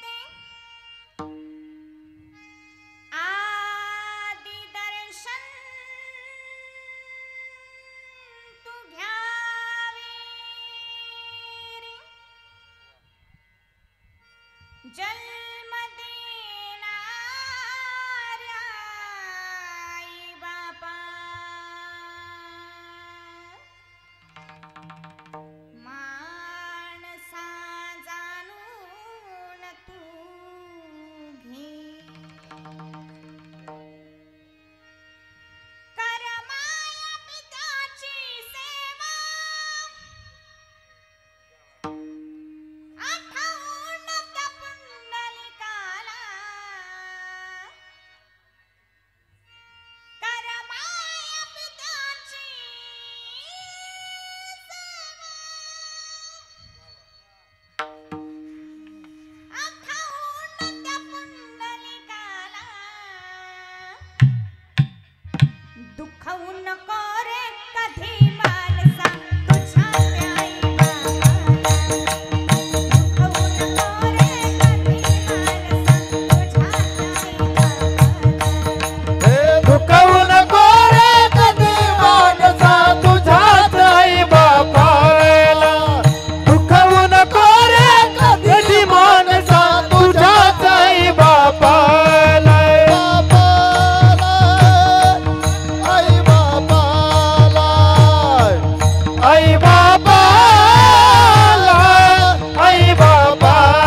Speaker 1: ते आदि दर्शन तू घ्यावे रे. जन्म देणाऱ्या आई बापा, माणसा जाणून तू घे. कर माया पित्याची सेवा, आठवून त्या पुंडलिकाला. कर माया पित्याची आठवून त्या पुंडलिकाला. दुखवू नको रे कधी मानसा तुझ्या त्या आई बापाला. दुखवू नको रे कधी मानसा तुझ्या त्या आई बापाला.
Speaker 3: दुखवू नको रे कधी मानसा तुझ्याच आई बापाला. दुखवू नको रे कधी मानसा तुझ्याच आई बापाला. आई बापाला, आई बापाला.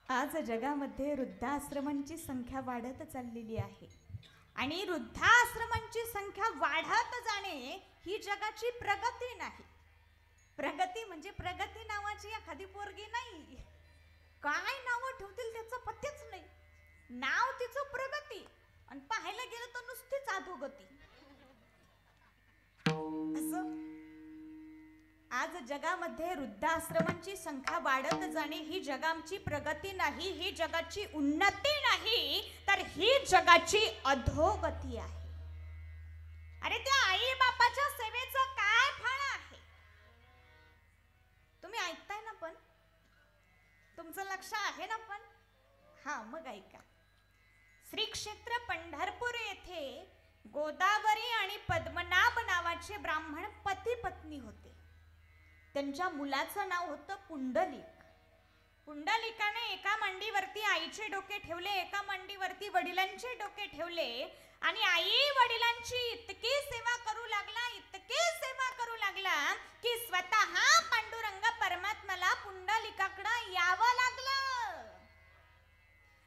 Speaker 1: आज जगामध्ये वृद्धाश्रमांची संख्या वाढत चाललेली आहे आणि वृद्धाश्रमांची संख्या वाढत जाणे ही जगाची प्रगती नाही. प्रगती म्हणजे प्रगती नावाची एखादी पोरगी नाही. काय नाव ठेवतील त्याचं पत्तेच नाही. नाव तिचं प्रगती आणि पाहायला गेलं तर नुसतीच अधोगती. असं आज जगामध्ये वृद्धाश्रमांची संख्या वाढत जाणे ही जगाची प्रगती नाही, ही जगाची उन्नती नाही, तर ही जगाची अधोगती आहे. अरे त्या आई बापाच्या सेवेचं काय फळ आहे? तुम्ही ऐकताय ना? पण तुमचं लक्ष आहे ना? पण हा, मग ऐका. श्री क्षेत्र पंढरपूर येथे गोदावरी आणि पद्मनाभ नावाचे ब्राह्मण पती पत्नी होते. त्यांच्या मुलाचं नाव होतं पुंडलिक. पुंडलिकाने एका मांडीवरती आईचे डोके ठेवले, एका मांडीवरती वडिलांचे डोके ठेवले आणि आई वडिलांची इतकी सेवा करू लागला, इतकी सेवा करू लागला की स्वतः पांडुरंग परमात्म्याला पुंडलिकाकडे यावं लागलं.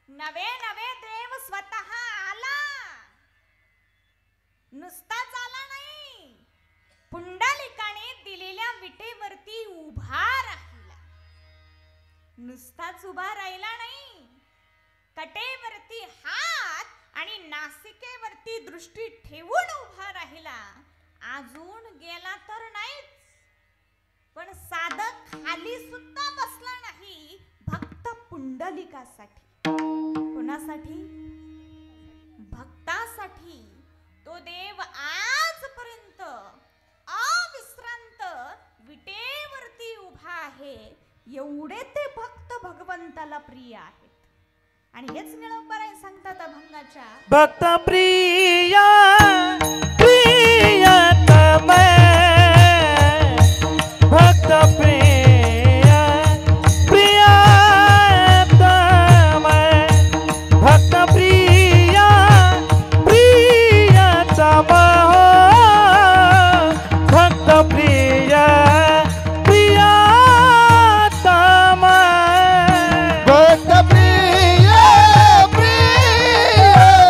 Speaker 1: नवे नवे देव स्वतः आला, नुसताच आला नाही, पुंडलिकाने दिलेल्या विटेवरती उभा राहिला. नुसताच उभा राहिला नाही, कटेवरती हात आणि नासिकेवरती दृष्टी ठेवून उभा राहिला. अजून गेला तर नाहीच, पण साधं खाली सुद्धा बसला नाही. भक्त पुंडलिकासाठी. कोणासाठी? भक्तासाठी. तो देव आजपर्यंत अविश्रांत विटेवरती उभा आहे. एवढे ते भक्त भगवंताला प्रिय आहेत. आणि हेच निळंबराय सांगतात अभंगाच्या.
Speaker 3: भक्त प्रिय प्रियतम, भक्त प्रिय प्रियतम, भक्त प्रिय प्रियतम, भक्त प्रिय प्रियतम, भक्त प्रिय प्रियतम, भक्त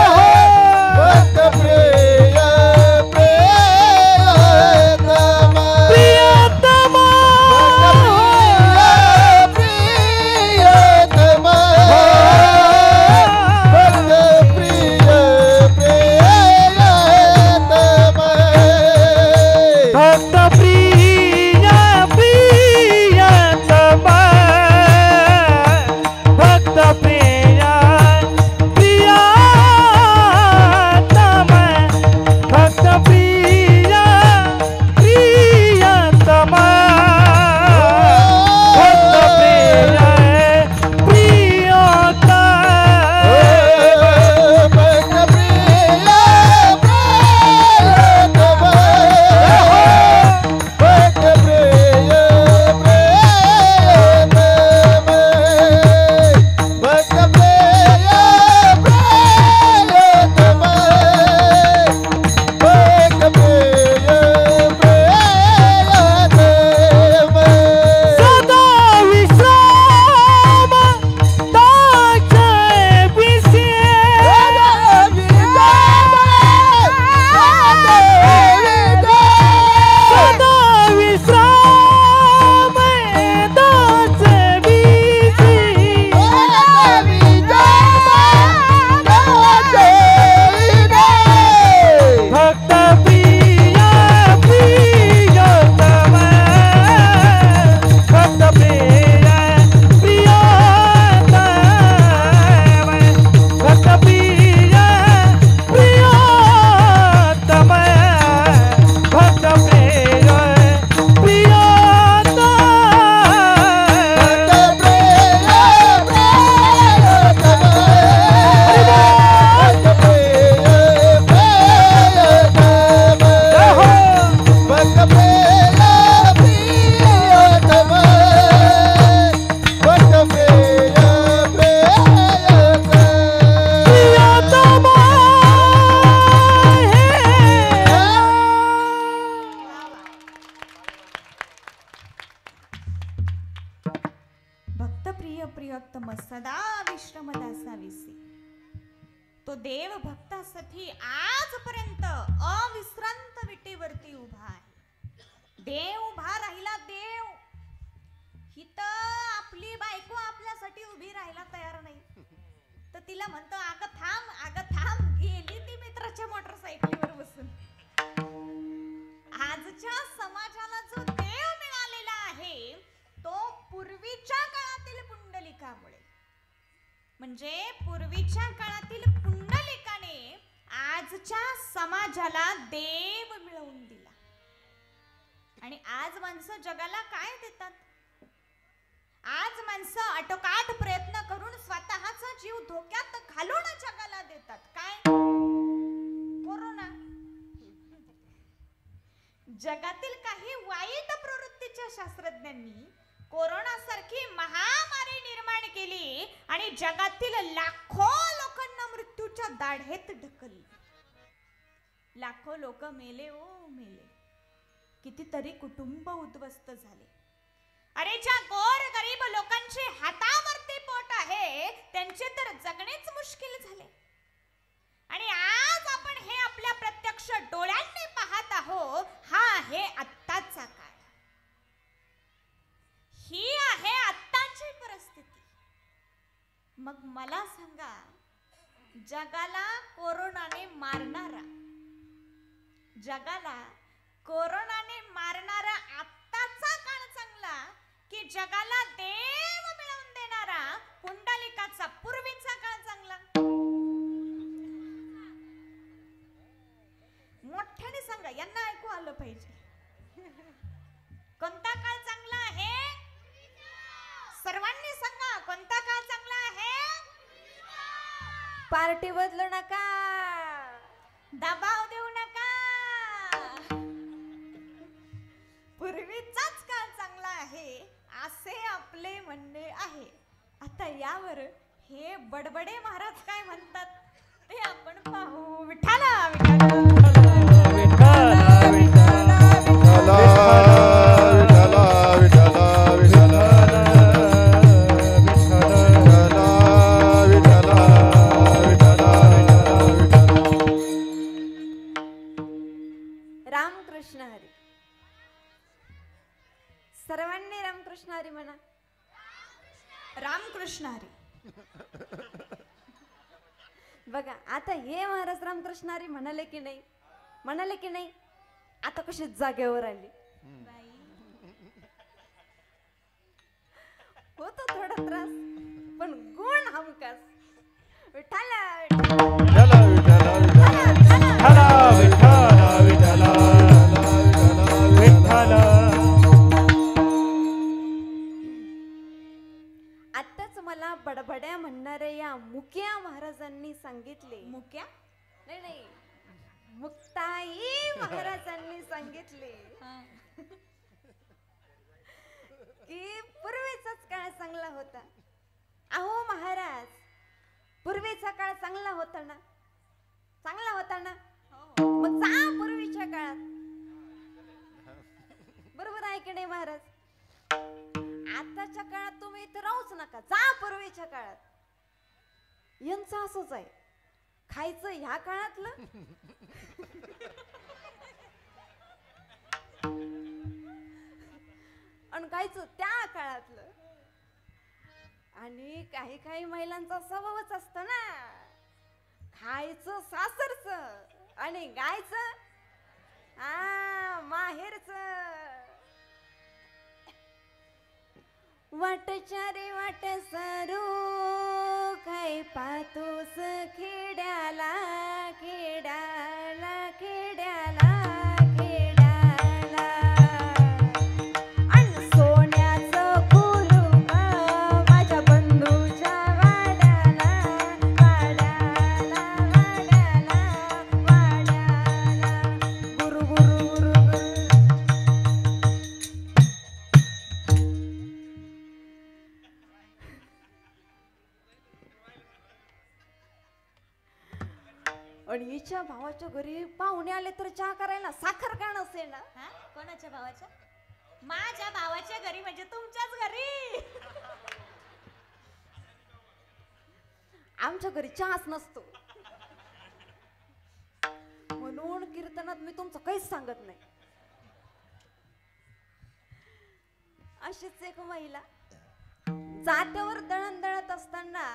Speaker 3: प्रिय प्रियतम, प्रियतम, प्रियतम, भक्त प्रिय प्रियतम, भक्त प्रिय प्रियतम, भक्त प्रिय प्रियतम, भक्त प्रिय प्रियतम, भक्त प्रिय
Speaker 1: प्रियोत्तम सदा विश्रमदासाविसी. तो देव भक्तासाठी आजपर्यंत अविश्रांत विटेवरती उभा आहे. देव उभा राहिला. देव हित आपली बायको आपल्यासाठी उभी राहायला तयार नाही, तर तिला म्हणतो अगं थांब, अगं थांब. गेली ती मित्राच्या मोटरसायकलीवर बसून. आजच्या समाजाला जो देव मिळालेला आहे तो पूर्वीच्या काळातील पुंडलिकामुळे, म्हणजे पूर्वीच्या काळातील पुंडलिकाने आजच्या समाजाला देव मिळवून दिला. आणि आज माणसं जगाला काय देतात? आज माणसं आटोकाट प्रयत्न करून स्वतःचा जीव धोक्यात घालून जगाला देतात. काय? कोरोना. जगातील काही वाईट प्रवृत्तीच्या शास्त्रज्ञांनी कोरोना सारखी महामारी निर्माण केली आणि जगातील लाखो लोकांना मृत्यूच्या दाढेत ढकलली. लाखो लोक मेले ओ मेले. कितीतरी कुटुंब उद्ध्वस्त झाले. अरे ज्या गोर गरीब लोकांचे हातावरती पोट आहे त्यांचे तर जगणेच मुश्किल झाले. आणि आज आपण हे आपल्या प्रत्यक्ष डोळ्यांनी पाहत आहोत. हा आहे आत्ताचा काळ. ही आहे आत्ताची परिस्थिती. मग मला सांगा, जगाला कोरोनाने मारणारा, जगाला कोरोनाने मारणारा आत्ताचा काळ चांगला की जगाला देव मिळवून देणारा पुंडलिकाचा पूर्वीचा काळ चांगला? मोठ्याने सांगा, यांना ऐकू आलं पाहिजे. कोणता काळ चांगला आहे? सर्वांनी सांगा, कोणता काळ चांगला आहे?
Speaker 2: पार्टी बदलू नका,
Speaker 1: दबाव देऊ नका. पूर्वीचाच काळ चांगला आहे असे आपले म्हणणे आहे. आता यावर हे बडबडे महाराज काय म्हणतात ते आपण पाहू. विठाला
Speaker 2: रामकृष्ण हरी. सर्वांनी रामकृष्ण हरी म्हणा.
Speaker 1: रामकृष्ण हरी.
Speaker 2: बघा आता हे महाराज रामकृष्ण हरी म्हणाले की नाही, म्हणाले की नाही, आता कशी जागेवर आली. होतो थोडा त्रास पण गुण हमखास. विठाला
Speaker 3: विठ्ठला विठ्ठला विठ्ठला विठ्ठला विठ्ठला.
Speaker 2: आताच मला बडबड्या म्हणणारे या मुक्या महाराजांनी सांगितले.
Speaker 1: मुक्या
Speaker 2: नाही नाही, मुक्ताई महाराजांनी सांगितले की पूर्वीचाच काळ चांगला होता. अहो महाराज, पूर्वीचा काळ चांगला होता ना, चांगला होता ना. मग जा पूर्वीच्या काळात. बरोबर आहे की नाही महाराज? आताच्या काळात तुम्ही इथे राहूच नका, जा पूर्वीच्या काळात. यांचं असंच आहे, खायचं ह्या काळातलं आणि खायचं त्या काळातलं. आणि काही काही महिलांचा स्वभावच असतं ना, खायचं सासरचं आणि गायचं माहेरचं. वाटच्या रे वाट सरू काय पातूस खेड्याला खेड्याला खेड्याला खेड्याला. आणि सोन्याचं कुलूप माझ्या बंधूच्या वाड्याला वाड्याला वाड्याला वाड्याला. गुरु गुरु गुरु गुरु. आणि हिच्या भावाच्या घरी पाहुणे आले तर चहा करायला साखर का नसेल ना?
Speaker 1: हा? कोणाच्या भावाच्या? माझ्या भावाच्या घरी म्हणजे तुमच्याच घरी.
Speaker 2: आमच्या घरी चहाच नसतो. म्हणून कीर्तनात मी तुमचं काहीच सांगत नाही. अशीच एक महिला जात्यावर दळण दळत असताना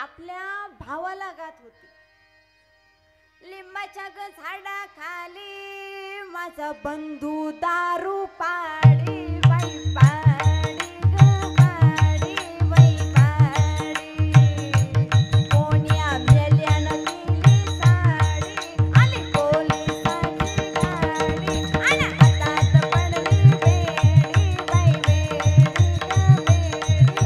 Speaker 2: आपल्या भावाला गात होती. लिंबाच्या ग झाडा खाली माझा बंधू दारू पाडी बाई पाडी ग पाडी बाई पाडी. कोण्या मेल्यानं केली साडी आणि पोलिसाची गाडी आणि हातात पडली बेडी बाई बेडी ग बेडी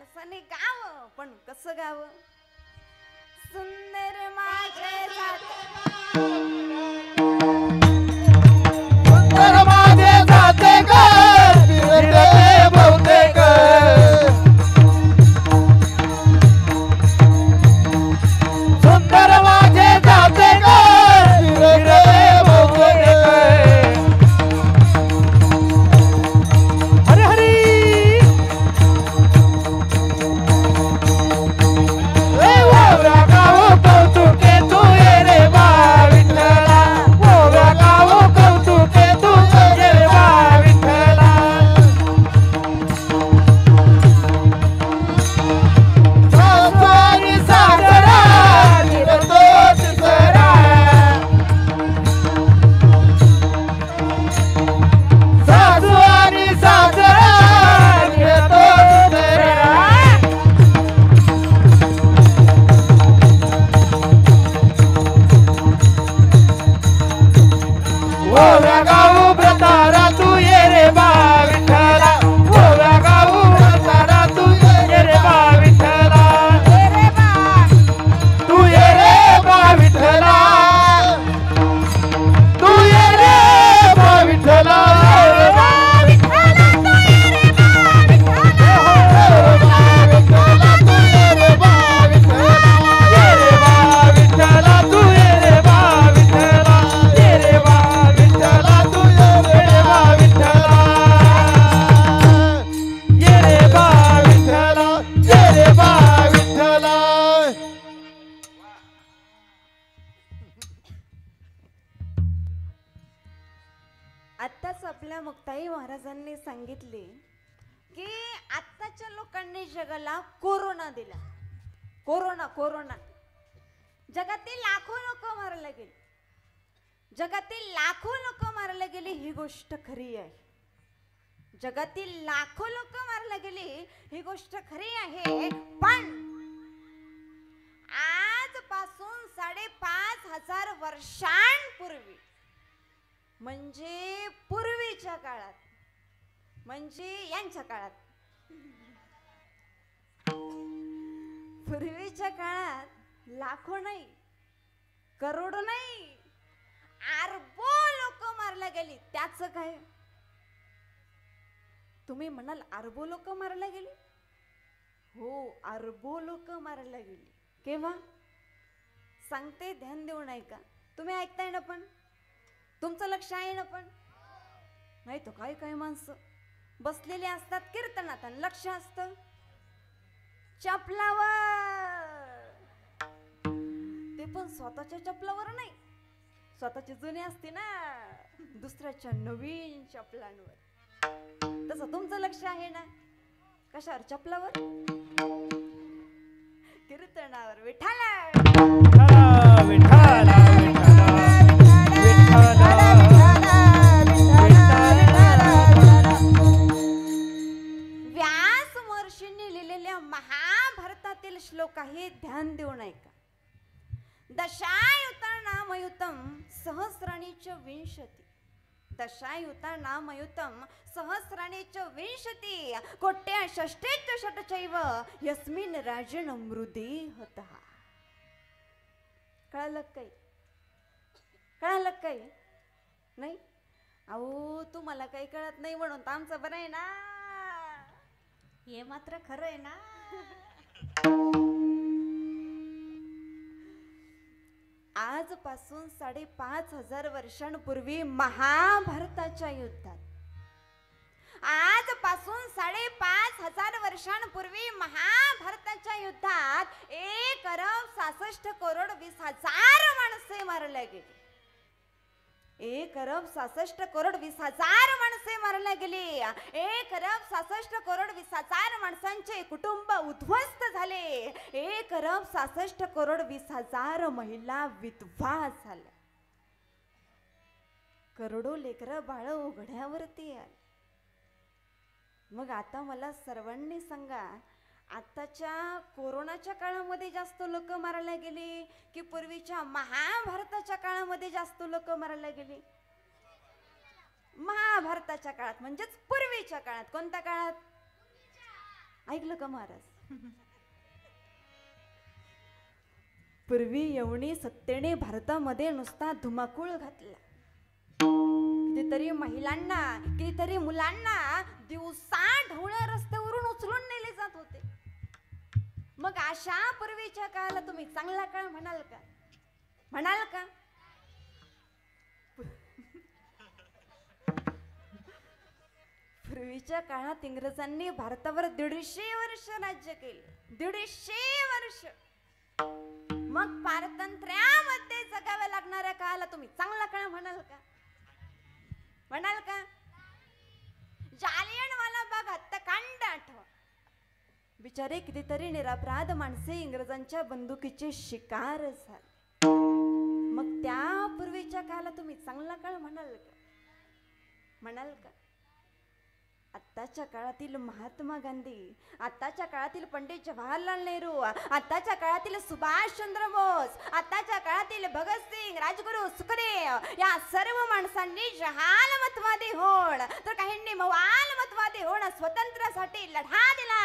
Speaker 2: धाडसाने गाव, पण कसं गाव? सुंदर माझे
Speaker 3: सुंदर माझे जाते ग फिरते बहुतेक सुंदर माझे जाते ग फिरते बहुतेक हरी हरी ओव्या गाव कौतुके तू ये रे बा विठ्ठला ओव्या गाव कौतुके तू ये रे बा विठ्ठला सासरी सासरा फिरतो तिसरा सासरी सासरा फिरतो तिसरा ओव्या गाऊ व्रतारा तू ये रे बा विठ्ठला ओव्या गाऊ व्रतारा तू ये रे बा विठ्ठला तू ये रे बा विठ्ठला तू ये रे बा विठ्ठला
Speaker 2: आत्ताच आपल्या मुक्ताई महाराजांनी सांगितले की आत्ताच्या लोकांनी जगाला कोरोना दिला. कोरोना कोरोना जगातील लाखो लोक मारले गेले. जगातील लाखो लोक मारले गेले ही गोष्ट खरी आहे. जगातील लाखो लोक मारले गेले ही गोष्ट खरी आहे. पण आजपासून 5,500 वर्षांपूर्वी म्हणजे पूर्वीच्या काळात म्हणजे यांच्या काळात पूर्वीच्या काळात लाखो नाही करोडो नाही अरबो लोक मारल्या गेली. त्याचं काय? तुम्ही म्हणाल अरबो लोक मारल्या गेली. हो अरबो लोक मारल्या गेली. केव्हा सांगते ध्यान देऊ नाही का? तुम्ही ऐकताय ना? पण तुमचं लक्ष आहे ना? पण नाही तो काही काही माणसं बसलेली असतात कीर्तनात आणि लक्ष असतं चपलावर. ते पण स्वतःच्या चपलावर नाही, स्वतःची जुनी असते ना, दुसऱ्याच्या नवीन चपलांवर. तसं तुमचं लक्ष आहे ना? कशावर? चपलावर, कीर्तनावर. विठ्ठला
Speaker 3: विठ्ठला
Speaker 2: व्यास महर्षींनी लिहिलेल्या महाभारतातील श्लोक आहे, ध्यान देऊ नये का? दशायुता नामयुतम सहस्राणी च विंशती. दशायुता नामयुतम सहस्राणी च विंशती कोट्या षष्ठेच षटचैव यस्मिन् राजन मृदे हतः. कळलं काही? कळलं काही नाही? अहो तुम्हाला काही कळत नाही म्हणून तर आमचं बरं आहे ना.
Speaker 1: हे मात्र खरं आहे ना.
Speaker 2: आजपासून 5,500 वर्षांपूर्वी महाभारताच्या युद्धात आजपासून 5,500 वर्षांपूर्वी महाभारताच्या युद्धात 1,66,20,000 माणसे मारल्या गेली. 1,66,20,000 माणसे मारल्या गेली. 1,66,20,000 माणसांचे कुटुंब उद्ध्वस्त झाले. 1,66,20,000 महिला विधवा झाल्या. करोडो लेकरं बाळ उघड्यावरती आली. मग आता मला सर्वांनी सांगा, आताच्या कोरोनाच्या काळामध्ये जास्त लोक मारल्या गेली की पूर्वीच्या महाभारताच्या काळामध्ये जास्त लोक मारल्या गेली? महाभारताच्या काळात म्हणजेच पूर्वीच्या काळात. कोणत्या काळात? ऐकलं का महाराज? पूर्वी यवनी सत्तेने भारतामध्ये नुसता धुमाकूळ घातला. कितीतरी महिलांना, कितीतरी मुलांना दिवसा ढवळ्या रस्त्यावरून उचलून नेले जात होते. मग अशा पूर्वीच्या काळाला तुम्ही चांगला काळ म्हणाल का? म्हणाल का? पूर्वीच्या काळात इंग्रजांनी भारतावर 150 वर्ष राज्य केले. 150 वर्ष. मग पारतंत्र्यामध्ये जगाव्या लागणाऱ्या काळाला तुम्ही चांगला काळ म्हणाल का? म्हणाल का? जालियनवाला बाग हत्याकांड आठवा. बिचारे कितीतरी निरपराध माणसे इंग्रजांच्या बंदुकीचे शिकार झाले. मग त्या पूर्वीच्या काळाला तुम्ही चांगला काळ म्हणाल का? म्हणाल का? आत्ताच्या काळातील महात्मा गांधी, आत्ताच्या काळातील पंडित जवाहरलाल नेहरू, आत्ताच्या काळातील सुभाषचंद्र बोस, आत्ताच्या काळातील भगतसिंग, राजगुरू, सुखदेव या सर्व माणसांनी जहालमतवादी होण तर काहींनी मवालमतवादी होण स्वतंत्रासाठी लढा दिला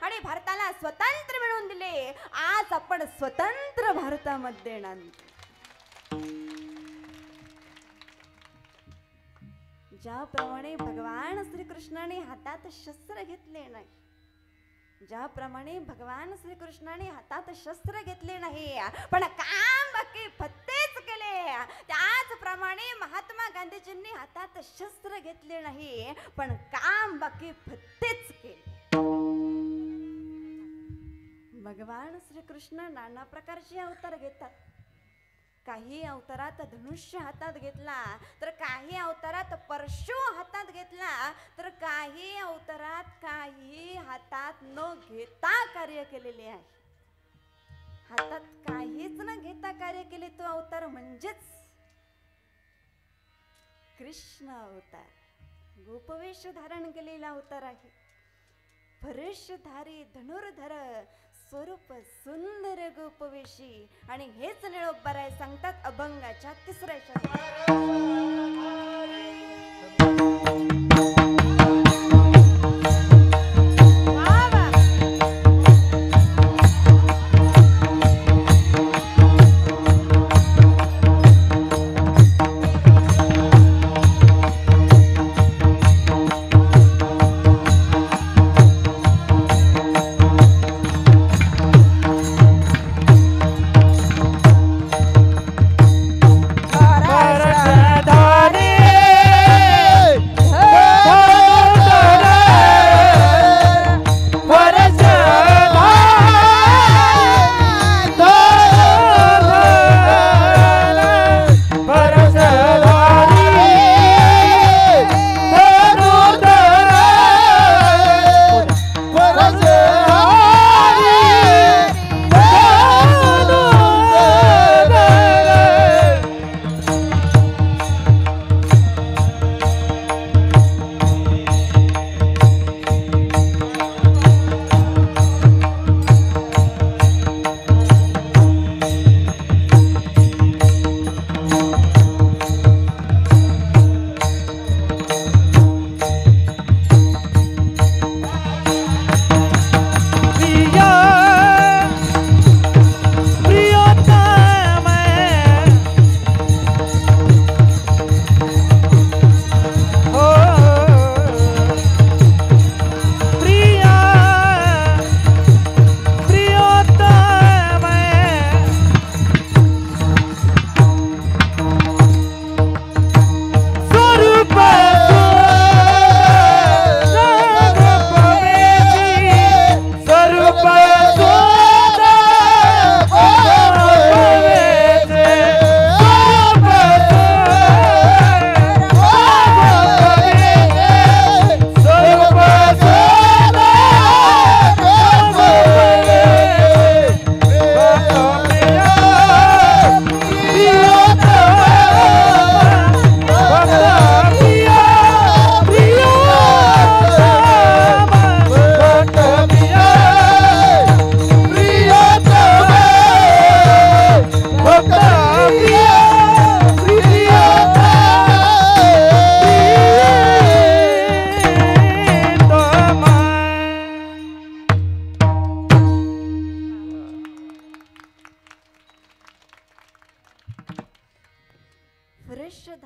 Speaker 2: आणि भारताला स्वतंत्र मिळवून दिले. आज आपण स्वतंत्र भारतामध्ये नांदतो. ज्याप्रमाणे भगवान श्रीकृष्णाने हातात शस्त्र घेतले नाही, ज्याप्रमाणे भगवान श्रीकृष्णाने हातात शस्त्र घेतले नाही पण काम बाकी फत्तेच केले, त्याचप्रमाणे महात्मा गांधीजींनी हातात शस्त्र घेतले नाही पण काम बाकी फत्तेच केले. भगवान श्रीकृष्ण नाना प्रकारचे अवतार घेतात. काही अवतारात धनुष्य हातात घेतला, तर काही अवतारात परशु हातात घेतला, तर काही अवतारात काही हातात न घेता कार्य केलेले आहे. हातात काहीच न घेता कार्य केले तो अवतार म्हणजेच कृष्ण अवतार. गोपवेश धारण केलेला अवतार आहे. फरेशधारी धनुर्धर स्वरूप सुंदर गोपवेशी. आणि हेच निळोबाराय सांगतात अभंगाच्या 3ऱ्या शतकात.
Speaker 3: परशधारी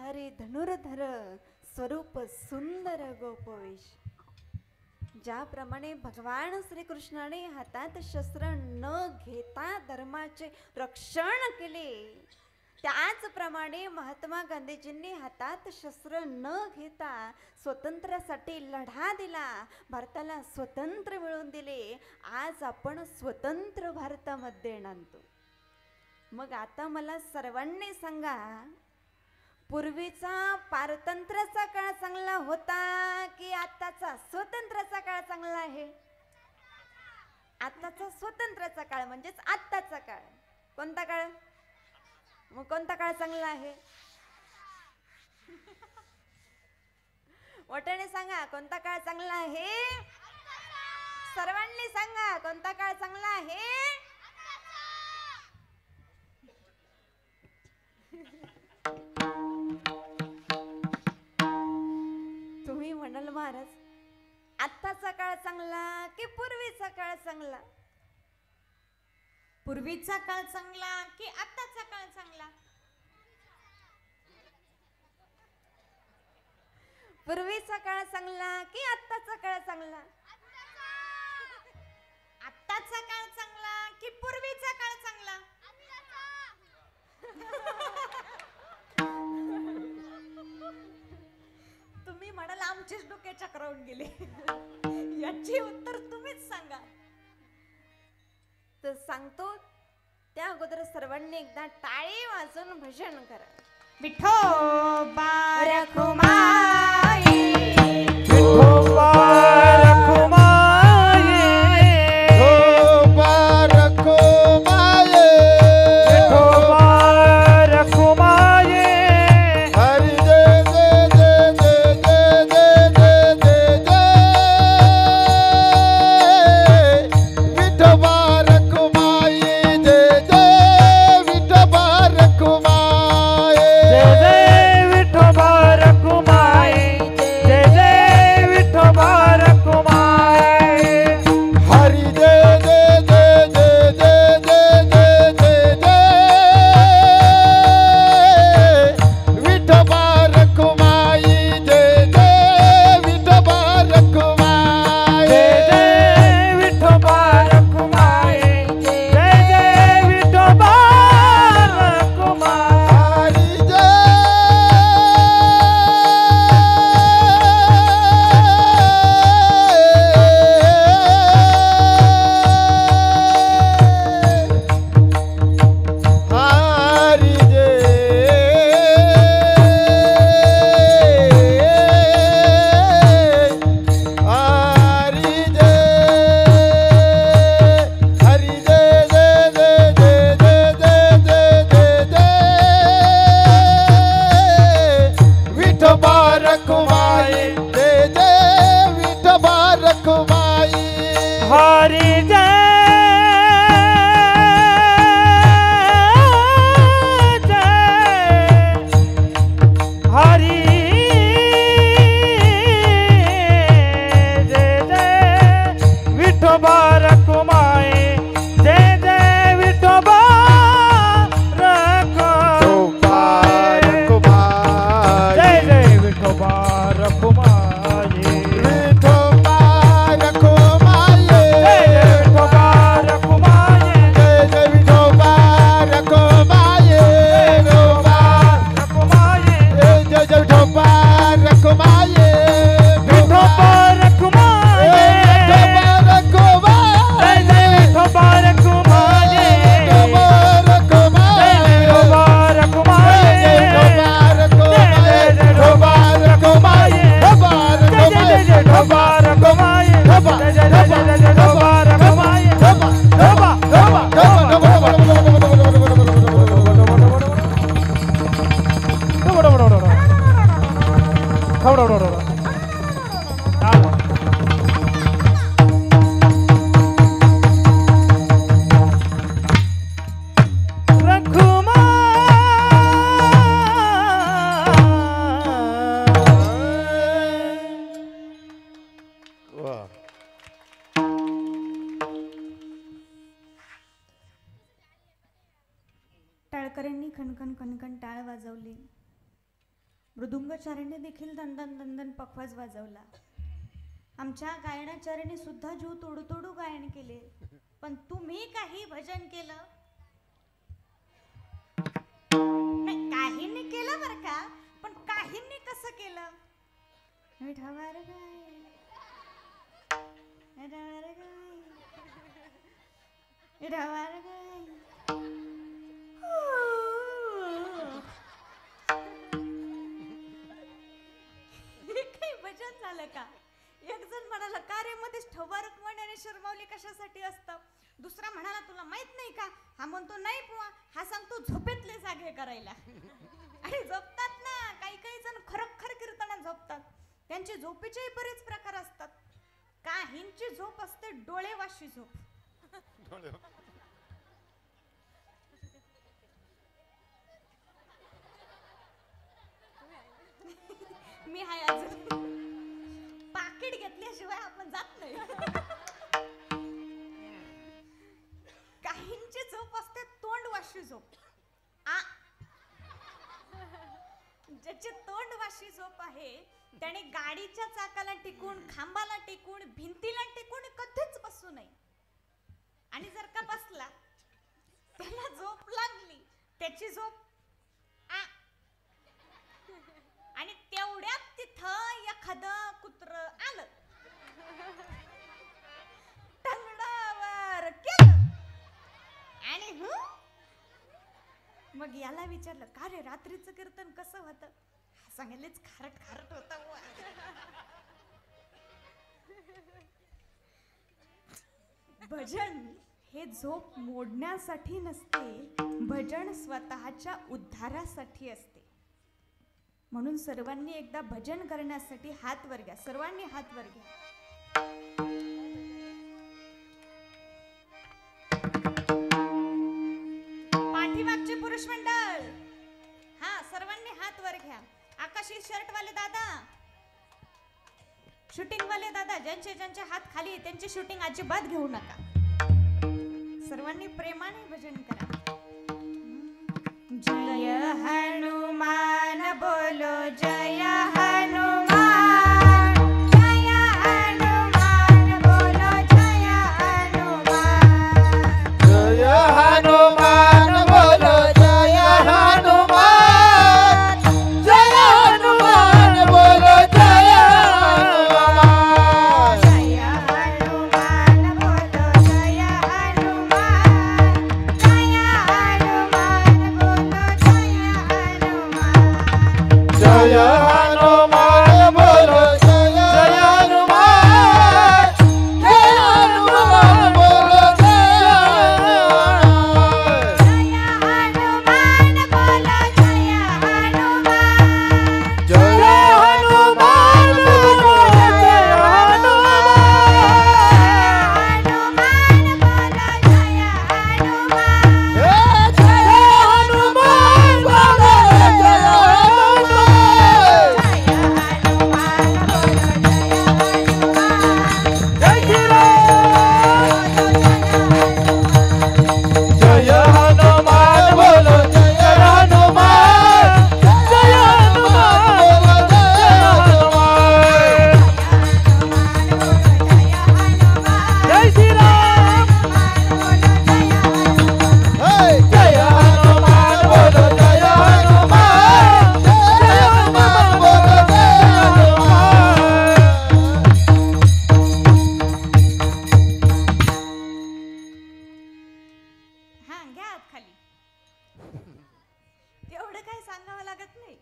Speaker 2: धारी धनुर्धर स्वरूप सुंदर गोपवेश. ज्याप्रमाणे भगवान श्रीकृष्णाने हातात शस्त्र न घेता धर्माचे रक्षण केले, त्याचप्रमाणे महात्मा गांधीजींनी हातात शस्त्र न घेता स्वातंत्र्यासाठी लढा दिला, भारताला स्वतंत्र मिळवून दिले. आज आपण स्वतंत्र भारतामध्ये नांदतो. मग आता मला सर्वांनी सांगा, पूर्वीचा पारतंत्र्याचा काळ चांगला होता की आताचा स्वतंत्राचा काळ चांगला आहे? आताचा स्वतंत्राचा काळ म्हणजेच आत्ताचा काळ. कोणता काळ? मग कोणता काळ चांगला आहे? मोठ्याने सांगा, कोणता काळ चांगला आहे? सर्वांनी सांगा, कोणता काळ चांगला आहे? तुम्ही म्हणाल महाराज, आत्ताचा काळ चांगला की पूर्वीचा काळ चांगला?
Speaker 1: पूर्वीचा काळ चांगला की आत्ताचा काळ चांगला?
Speaker 2: पूर्वीचा काळ चांगला की आत्ताचा काळ चांगला?
Speaker 1: आत्ताचा काळ चांगला की पूर्वीचा काळ चांगला? तुम्ही म्हणाल आमचेच डोके चक्रावून गेले. याची उत्तर तुम्हीच सांगा.
Speaker 2: तर सांगतो त्या अगोदर सर्वांनी एकदा टाळी वाजून भजन करा.
Speaker 1: विठोबा रखुमाई,
Speaker 3: विठोबा रखुमाई, विठोबा रखुमाई, विठोबा रखुमाई. हरी जय जय जय जय जय जय जय जय विठोबा रखुमाई, जय जय विठोबा रखुमाई, जय जय विठोबा रखुमाई, जय जय विठोबा रखुमाई. हरी जय जय जय जय जय जय जय जय जय विठोबा रखुमाई, जय जय विठोबा रखुमाई, जय जय विठोबा रखुमाई, जय जय विठोबा रखुमाई. हरी विठोबा रखुमाई, जय जय विठोबा रखुमाई. हरी जय हरी जय जय विठोबा रखुमाई, जय जय विठोबा रखुमाई, जय जय विठोबा रखुमाई, विठोबा रखुमाई, जय जय विठोबा रखुमाई, जय जय विठोबा रखुमाई, विठोबा रखुमाई, जय जय विठोबा रखुमाई, विठोबा रखुमाई, विठोबा रखुमाई, जय जय विठोबा रखुमाई, विठोबा रखुमाई, विठोबा रखुमाई, विठोबा रखुमाई, विठोबा रखुमाई, जय जय विठोबा रखुमाई, जय जय विठोबा रखुमाई,
Speaker 1: टाळकऱ्यांनी खणखण खणखण टाळ वाजवली. मृदुंगाचार्याने देखील दंदन दंदन पखवाज वाजवला. आमच्या गायनाचार्याने सुद्धा जीव तोडू तोडू गायन केले. पण तुम्ही काही भजन केलं नाही. काहींनी केलं बरं का, पण काहींनी कसं केलं. विठावर गाय, विठावर गाय, विठावर गाय. हे काही भजन झालं का. एक जण म्हणाला का रे मध्येच ठवारक म्हण आणि शर्मावली कशासाठी असतं. दुसरा म्हणाला तुला माहित नाही का. हा म्हणतो नाही बुवा, हा सांगतो झोपेतले जागे करायला. आणि झोपतात ना, काही काही जण खरखर कीर्तनात झोपतात. त्यांचे झोपेचेही बरेच प्रकार असतात. काहींची झोप असते डोळेवाशी झोप. मी हाय अजून. पाकिट घेतल्याशिवाय आपण जात नाही. काहींची झोप असते तोंडवाशी झोप. ज्याची तोंडवाशी झोप आहे त्याने गाडीच्या चाकाला टिकून, खांबाला टिकून, भिंतीला टिकून कधीच बसू नये. आणि जर का बसला त्याला झोप लागली, त्याची झोप आणि तेवढ्यात तिथं एखादं कुत्र आलं, टंगडावर केलं आणि मग याला विचारलं का रे रात्रीचं कीर्तन कसं होतं. सांगितलेच खारट खारट होत. भजन हे झोप मोडण्यासाठी नसते, भजन स्वतःच्या उद्धारासाठी असते. म्हणून सर्वांनी एकदा भजन करण्यासाठी हात वर घ्या. सर्वांनी हात वर घ्या. पाठीमागचे पुरुष मंडळ, हा सर्वांनी हात वर घ्या. आकाशी शर्ट वाले दादा, शूटिंग वाले दादा, ज्यांचे ज्यांचे हात खाली त्यांची शूटिंग अजिबात घेऊ नका. सर्वांनी प्रेमाने भजन करा. जय हनुमान बोलो, जय हनुमान, जय हनुमान बोलो, जय हनुमान,
Speaker 3: जय हनुमान बोलो, जय हनुमान, जय हनुमान बोलो, जय हनुमान,
Speaker 1: जय हनुमान बोलो, जय हनुमान, जय हनुमान बोलो, जय हनुमान,
Speaker 3: जय हनुमान बोलो, जय हनुमान, जय हनुमान बोलो, जय हनुमान,
Speaker 1: जय हनुमान बोलो, जय हनुमान,
Speaker 3: जय हनुमान बोलो, जय हनुमान,
Speaker 1: हनुमान बोलो, जय हनुमान,
Speaker 3: जय हनुमान बोलो, जय हनुमान, जय श्री राम. जय हनुमान बोलो, जय हनुमान, जय हनुमान बोलो, जय हनुमान, जय श्री राम. जय हनुमान बोलो, जय हनुमान, जय हनुमान बोलो, जय हनुमान.
Speaker 1: हा घ्या हात खाली. एवढं काही सांगावं लागत नाही.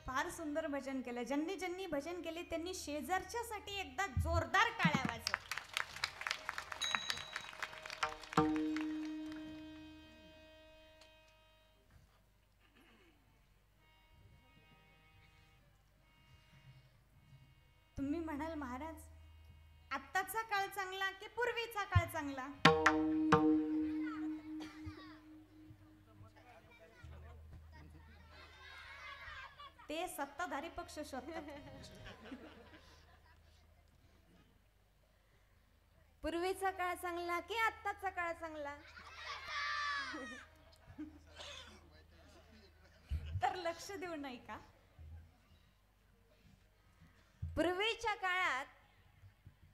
Speaker 1: फार सुंदर भजन केलं. ज्यांनी ज्यांनी भजन केले त्यांनी शेजारच्यासाठी एकदा जोरदार टाळ्या वाजवा. तुम्ही म्हणाल महाराज आत्ताचा काळ चांगला की पूर्वीचा काळ चांगला. ते सत्ताधारी पक्ष शोधतात.
Speaker 2: पूर्वीचा काळ चांगला की आत्ताचा काळ चांगला.
Speaker 1: तर लक्ष देऊ नाही का.
Speaker 2: पूर्वीच्या काळात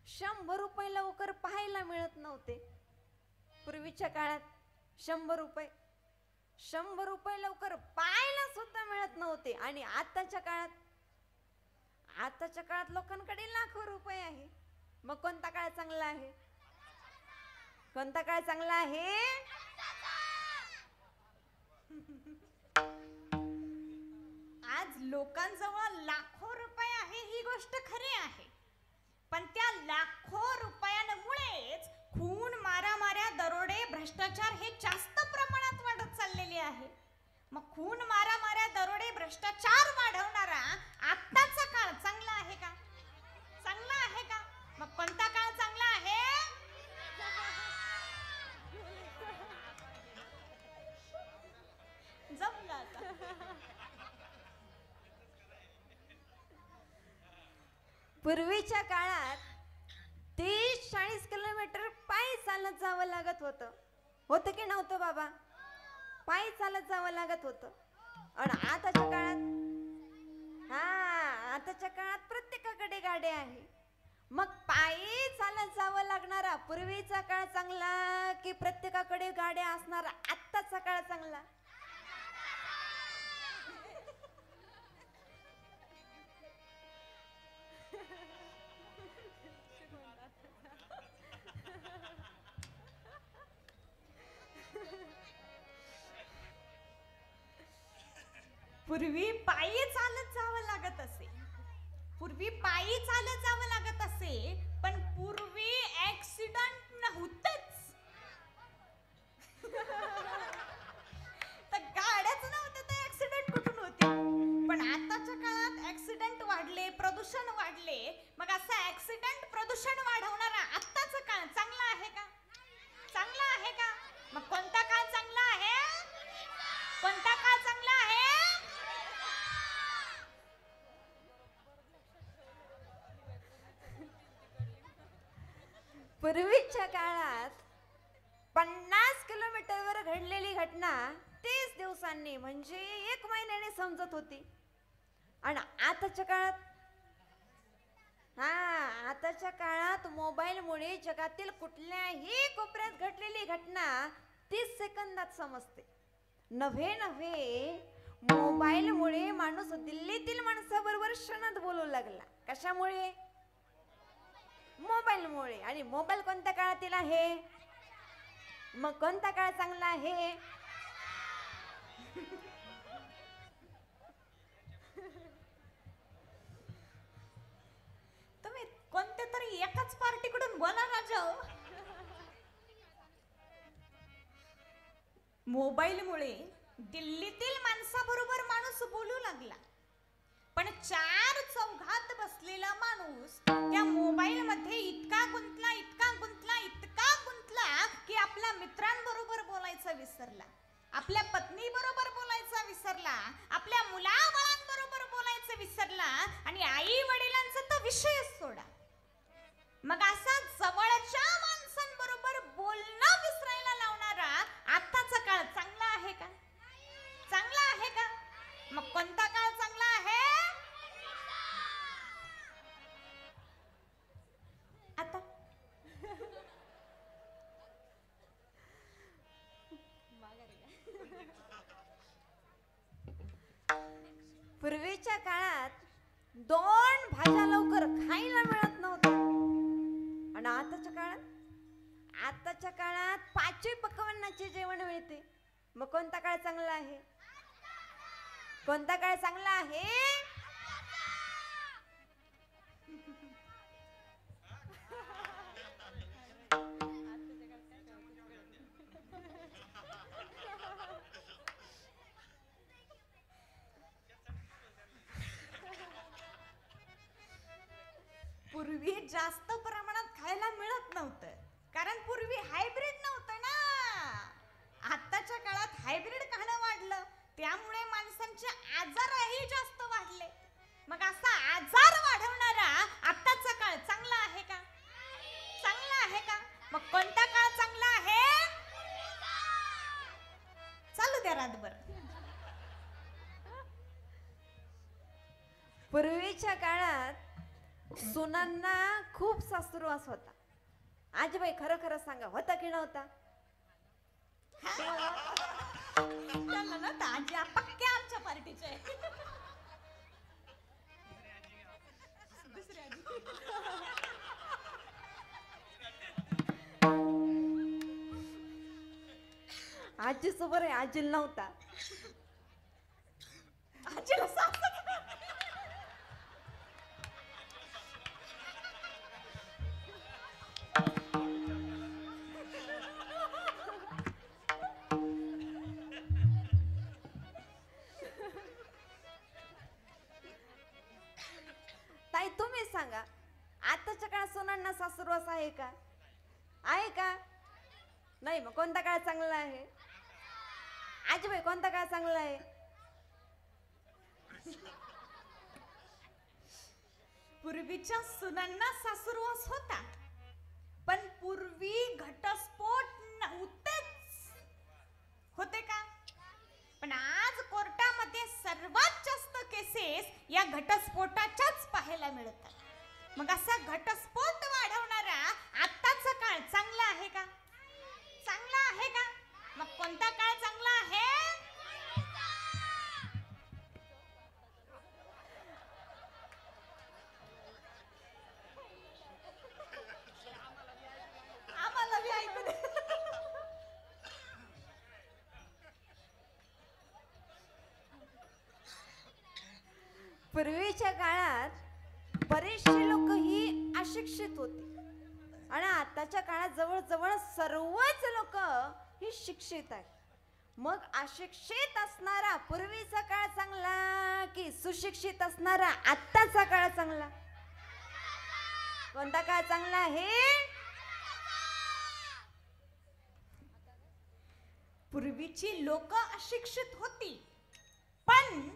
Speaker 2: 100 रुपये लवकर पाहायला मिळत नव्हते. पूर्वीच्या काळात 100 रुपये लवकर पाहायला सुद्धा मिळत नव्हते. आणि आताच्या काळात लोकांकडे लाखो रुपये आहे. मग कोणता काळ चांगला आहे? कोणता काळ चांगला आहे?
Speaker 1: आज लोकांजवळ लाखो रुपये आहे ही गोष्ट खरी आहे, पण त्या लाखो रुपयांमुळेच खून, मारामाऱ्या, दरोडे, भ्रष्टाचार हे जास्त प्रमाणात वाढत चाललेले आहे. मग खून, मारामाऱ्या, दरोडे, भ्रष्टाचार वाढवणारा आत्ताचा काळ चांगला आहे का? चांगला आहे का? मग कोणता काळ चांगला आहे? जमलं आता.
Speaker 2: पूर्वीच्या काळात 30-40 किलोमीटर पायी चालत जावं लागत होतं की नव्हतं बाबा? पायी चालत जावं लागत होतं. आणि आताच्या काळात प्रत्येकाकडे गाडी आहे. मग पायी चालत जावं लागणारा पूर्वीचा काळ चांगला की प्रत्येकाकडे गाड्या असणारा आत्ताचा काळ चांगला?
Speaker 1: पूर्वी पायी चालत जावं लागत असे, पण पूर्वी ऍक्सिडेंट नव्हतेच. तर गाड्याच नव्हत्या तर ऍक्सिडेंट कुठून होते? पण आताच्या काळात ऍक्सिडेंट वाढले, प्रदूषण वाढले. मग असं ऍक्सिडेंट, प्रदूषण वाढवणारा आत्ताचा काळ चांगला आहे का? चांगला आहे का? मग कोणता काळ चांगला आहे? कोणता काळ चांगला आहे?
Speaker 2: पूर्वीच्या काळात 50 किलोमीटरवर घडलेली घटना 30 दिवसांनी म्हणजे 1 महिन्याने समजत होती. आणि आताच्या काळात मोबाईलमुळे जगातील कुठल्याही कोपऱ्यात घडलेली घटना 30 सेकंदात समजते. नव्हे मोबाईलमुळे माणूस दिल्लीतील माणसाबरोबर क्षणात बोलू लागला. कशामुळे? मोबाईलमुळे. आणि मोबाईल कोणत्या काळातील आहे? मग कोणता काळ चांगला आहे?
Speaker 1: तुम्ही कोणत्या तरी एकाच पार्टीकडून बोला राजा. मोबाईलमुळे दिल्लीतील माणसाबरोबर माणूस बोलू लागला, पण 4 चौघात बसलेला माणूस त्या मोबाईल मध्ये इतका गुंतला की आपल्या मित्रांबरोबर बोलायचं विसरला, आपल्या पत्नी बरोबर बोलायचं विसरला, आपल्या मुलाबाळांबरोबर बोलायचं विसरला, आणि आई वडिलांचा तर विषयच सोडा. मग असा जवळच्या माणसांबरोबर बोलणं विसरायला लावणारा आत्ताचा काळ चांगला आहे का? चांगला आहे का? मग कोणता काळ चांगला आहे? आता
Speaker 2: पूर्वीच्या काळात 2 भाज्या लवकर खायला मिळत नव्हत्या. आणि आताच्या काळात 5 पक्वान्नाचे जेवण मिळते. मग कोणता काळ चांगला आहे? कोणता काळ चांगला आहे?
Speaker 1: पूर्वी जास्त प्रमाणात खायला मिळत नव्हतं, कारण पूर्वी हायब्रिड नव्हतं ना. आताच्या काळात हायब्रिड खाणं वाढलं, त्यामुळे माणसांचे आजारही जास्त वाढले. मग असा आजार वाढवणारा आताचा काळ चांगला आहे का? चांगला आहे का? मग कोणता काळ चांगला आहे? चालू द्या रातभर.
Speaker 2: पूर्वीच्या काळात सुनांना खूप सासुरवास होता. आजीबाई खरं खरं सांगा, होता की नव्हता?
Speaker 1: चला ना ताजी पक्क्या आमच्या पार्टीचे. दुसरी आजी.
Speaker 2: आजी सोबत आहे, आजीला नव्हता.
Speaker 1: आजीला सासू.
Speaker 2: ताई तुम्ही सांगा, आताच्या काळात सुनांना सासुरवास आहे का? आहे का? नाही. मग कोणता काळ चांगला आहे? आजीबाई कोणता काळ चांगला आहे?
Speaker 1: पूर्वीच्या सुनांना सासुरवास होता, पण पूर्वी घटस्फोट नव्हतेच. होते का? पण आज कोर्टामध्ये सर्वात जास्त केसेस या घटस्फोटाच्याच पाहायला मिळतात. मग असा घटस्फोट वाढवणारा आत्ताचा काळ चांगला आहे का? चांगला आहे का? मग कोणता काळ चांगला आहे? आम्हाला बी ऐकू दे.
Speaker 2: पूर्वीच्या काळात बरेचसे लोक ही अशिक्षित होते आणि आताच्या काळात जवळजवळ सर्वच लोक ही शिक्षित आहेत. मग अशिक्षित असणारा पूर्वीचा काळ चांगला की सुशिक्षित असणारा आत्ताचा काळ चांगला? कोणता काळ चांगला आहे?
Speaker 1: पूर्वीची लोक अशिक्षित होती पण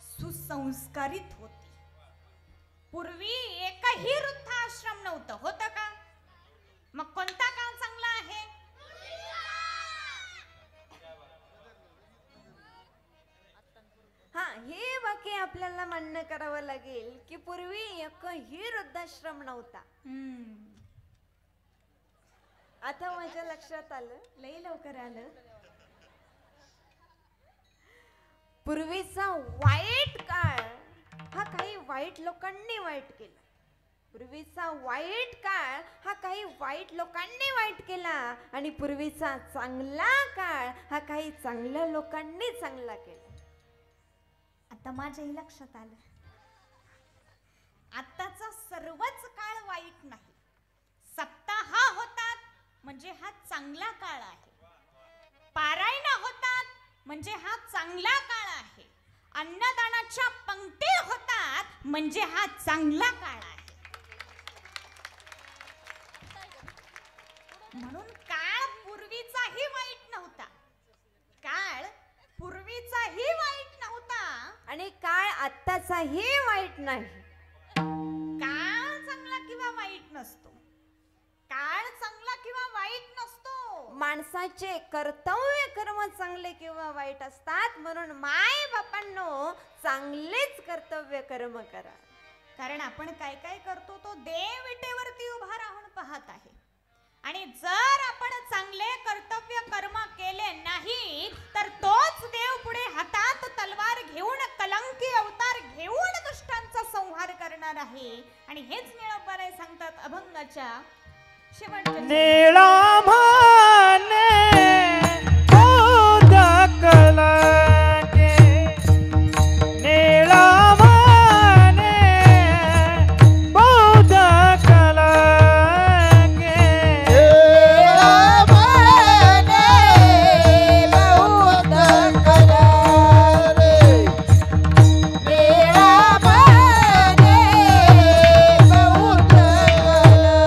Speaker 1: सुसंस्कारित होती. पूर्वी एकही वृद्धाश्रम नव्हतं. होतं का? मग कोणता काळ चांगला आहे?
Speaker 2: हा, हे वाक्य आपल्याला मान्य करावं लागेल की पूर्वी एकही वृद्धाश्रम नव्हता. आता माझ्या लक्षात आलं,
Speaker 1: लई लवकर आलं.
Speaker 2: पूर्वीचा वाईट काळ हा काही वाईट लोकांनी वाईट केला. पूर्वीचा वाईट काळ हा काही वाईट लोकांनी वाईट केला आणि पूर्वीचा चांगला काळ हा काही चांगल्या लोकांनी चांगला केला.
Speaker 1: आता माझ्याही लक्षात आलं, आत्ताचा सर्वच काळ वाईट नाही. सप्ताह होतात म्हणजे हा चांगला काळ आहे. पारायण होतात म्हणजे हा चांगला काळ आहे. अन्नदानाच्या पंक्ती होतात म्हणजे हा चांगला काळ आहे. म्हणून काळ पूर्वीचाही वाईट नव्हता. काळ पूर्वीचाही वाईट नव्हता
Speaker 2: आणि काळ आत्ताचाही वाईट नाही.
Speaker 1: काळ चांगला किंवा वाईट नसतो. काळ चांगला किंवा वाईट नसतो.
Speaker 2: माणसाचे कर्तव्य कर्म चांगले किंवा वाईट असतात. म्हणून माय बापांनो चांगलेच कर्तव्य कर्म करा.
Speaker 1: कारण आपण काय काय करतो तो देव विटेवरती उभा राहून पाहत आहे. आणि जर आपण चांगले कर्तव्य कर्म केले नाही तर तोच देव पुढे हातात तलवार घेऊन कलंकी अवतार घेऊन दुष्टांचा संहार करणार आहे. आणि हेच निळंबरे सांगतात अभंगाच्या शेवटच्या
Speaker 3: निळा माने कलाके निळा माने बौद्ध कलाके
Speaker 4: निळा माने बौद्ध कला रे निळा माने बौद्ध कला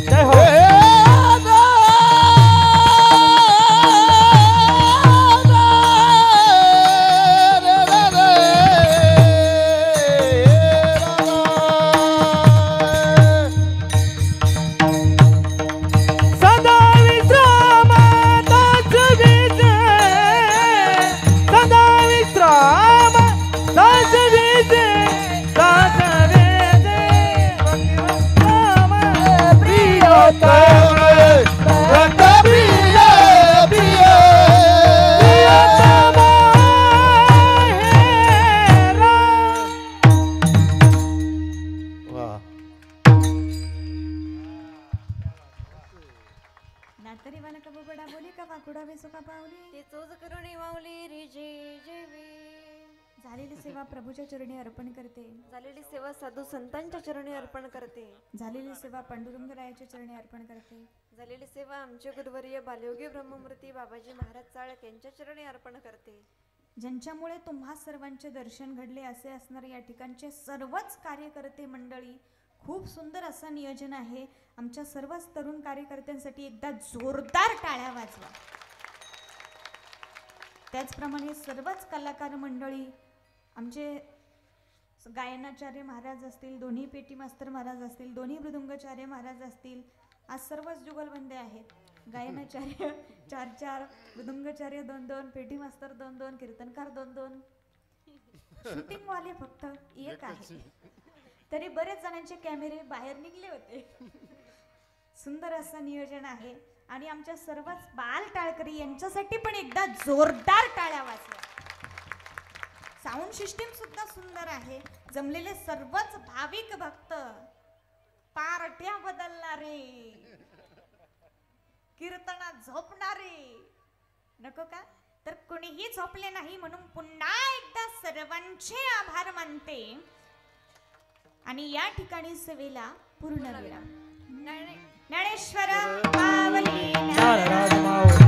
Speaker 3: जय हो सदा विश्रामातच विजे सदा विश्रामातच विजे दास वेजे भगवंतम प्रियोतम प्रियोतम हेरा
Speaker 1: नातरी वाला कबो बडा बोली का वाकुडा बेसो का पावली.
Speaker 2: ते चोच करुणी माऊली रे जय जेवी.
Speaker 1: झालेली सेवा प्रभूच्या चरणी अर्पण करते.
Speaker 2: झालेली सेवा साधू संतांच्या चरणी अर्पण करते.
Speaker 1: झालेली सेवा पांडुरंगरायाच्या चरणी अर्पण करते.
Speaker 2: झालेली सेवा आमचे गुरुवर्य बालयोगी ब्रह्ममूर्ती बाबाजी महाराज चाळक यांच्या चरणी अर्पण करते.
Speaker 1: ज्यांच्यामुळे तुम्हा सर्वांचे दर्शन घडले असे असणारे या ठिकाणचे सर्वच कार्यकर्ते मंडळी, खूप सुंदर असं नियोजन आहे. आमच्या सर्वच तरुण कार्यकर्त्यांसाठी एकदा जोरदार टाळ्या वाजवा. त्याचप्रमाणे सर्वच कलाकार मंडळी, आमचे गायनाचार्य महाराज असतील, दोन्ही पेटी मास्तर महाराज असतील, दोन्ही मृदुंगाचार्य महाराज असतील, आज सर्वच जुगलबंदी आहेत. गायनाचार्य 4-4, मृदुंगाचार्य 2-2, पेटी मास्तर 2-2, कीर्तनकार 2-2, शूटिंग वाले फक्त एक आहे. तरी बरेच जणांचे कॅमेरे बाहेर निघले होते. सुंदर असं नियोजन आहे. आणि आमच्या सर्वच बाल टाळकरी यांच्यासाठी पण एकदा जोरदार टाळ्या वाजवा. साऊंड सिस्टीम सुद्धा सुंदर आहे. जमलेले सर्वच भाविक भक्त, पार्ट्या बदलणारे, कीर्तनात झोपणारे नको का, तर कुणीही झोपले नाही म्हणून पुन्हा एकदा सर्वांचे आभार मानते. आणि या ठिकाणी सेवेला पूर्ण विराम. ज्ञानेश्वर माऊली
Speaker 3: नारद माऊली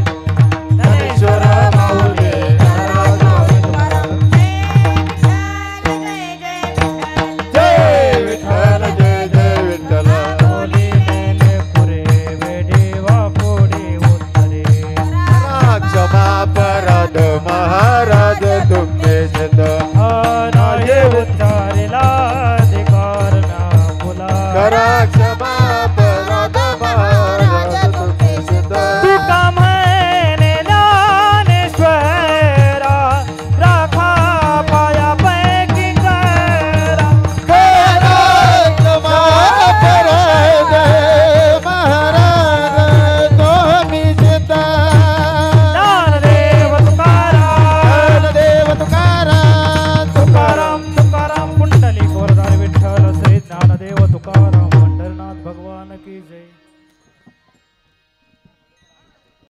Speaker 4: ज्ञानेश्वर माऊली नारद माऊली
Speaker 1: जय विठ्ठल
Speaker 4: जय जय विठ्ठल
Speaker 3: बोली नेले पुरे वेडी वापुडी उत्तरे
Speaker 4: क्षमा अपराध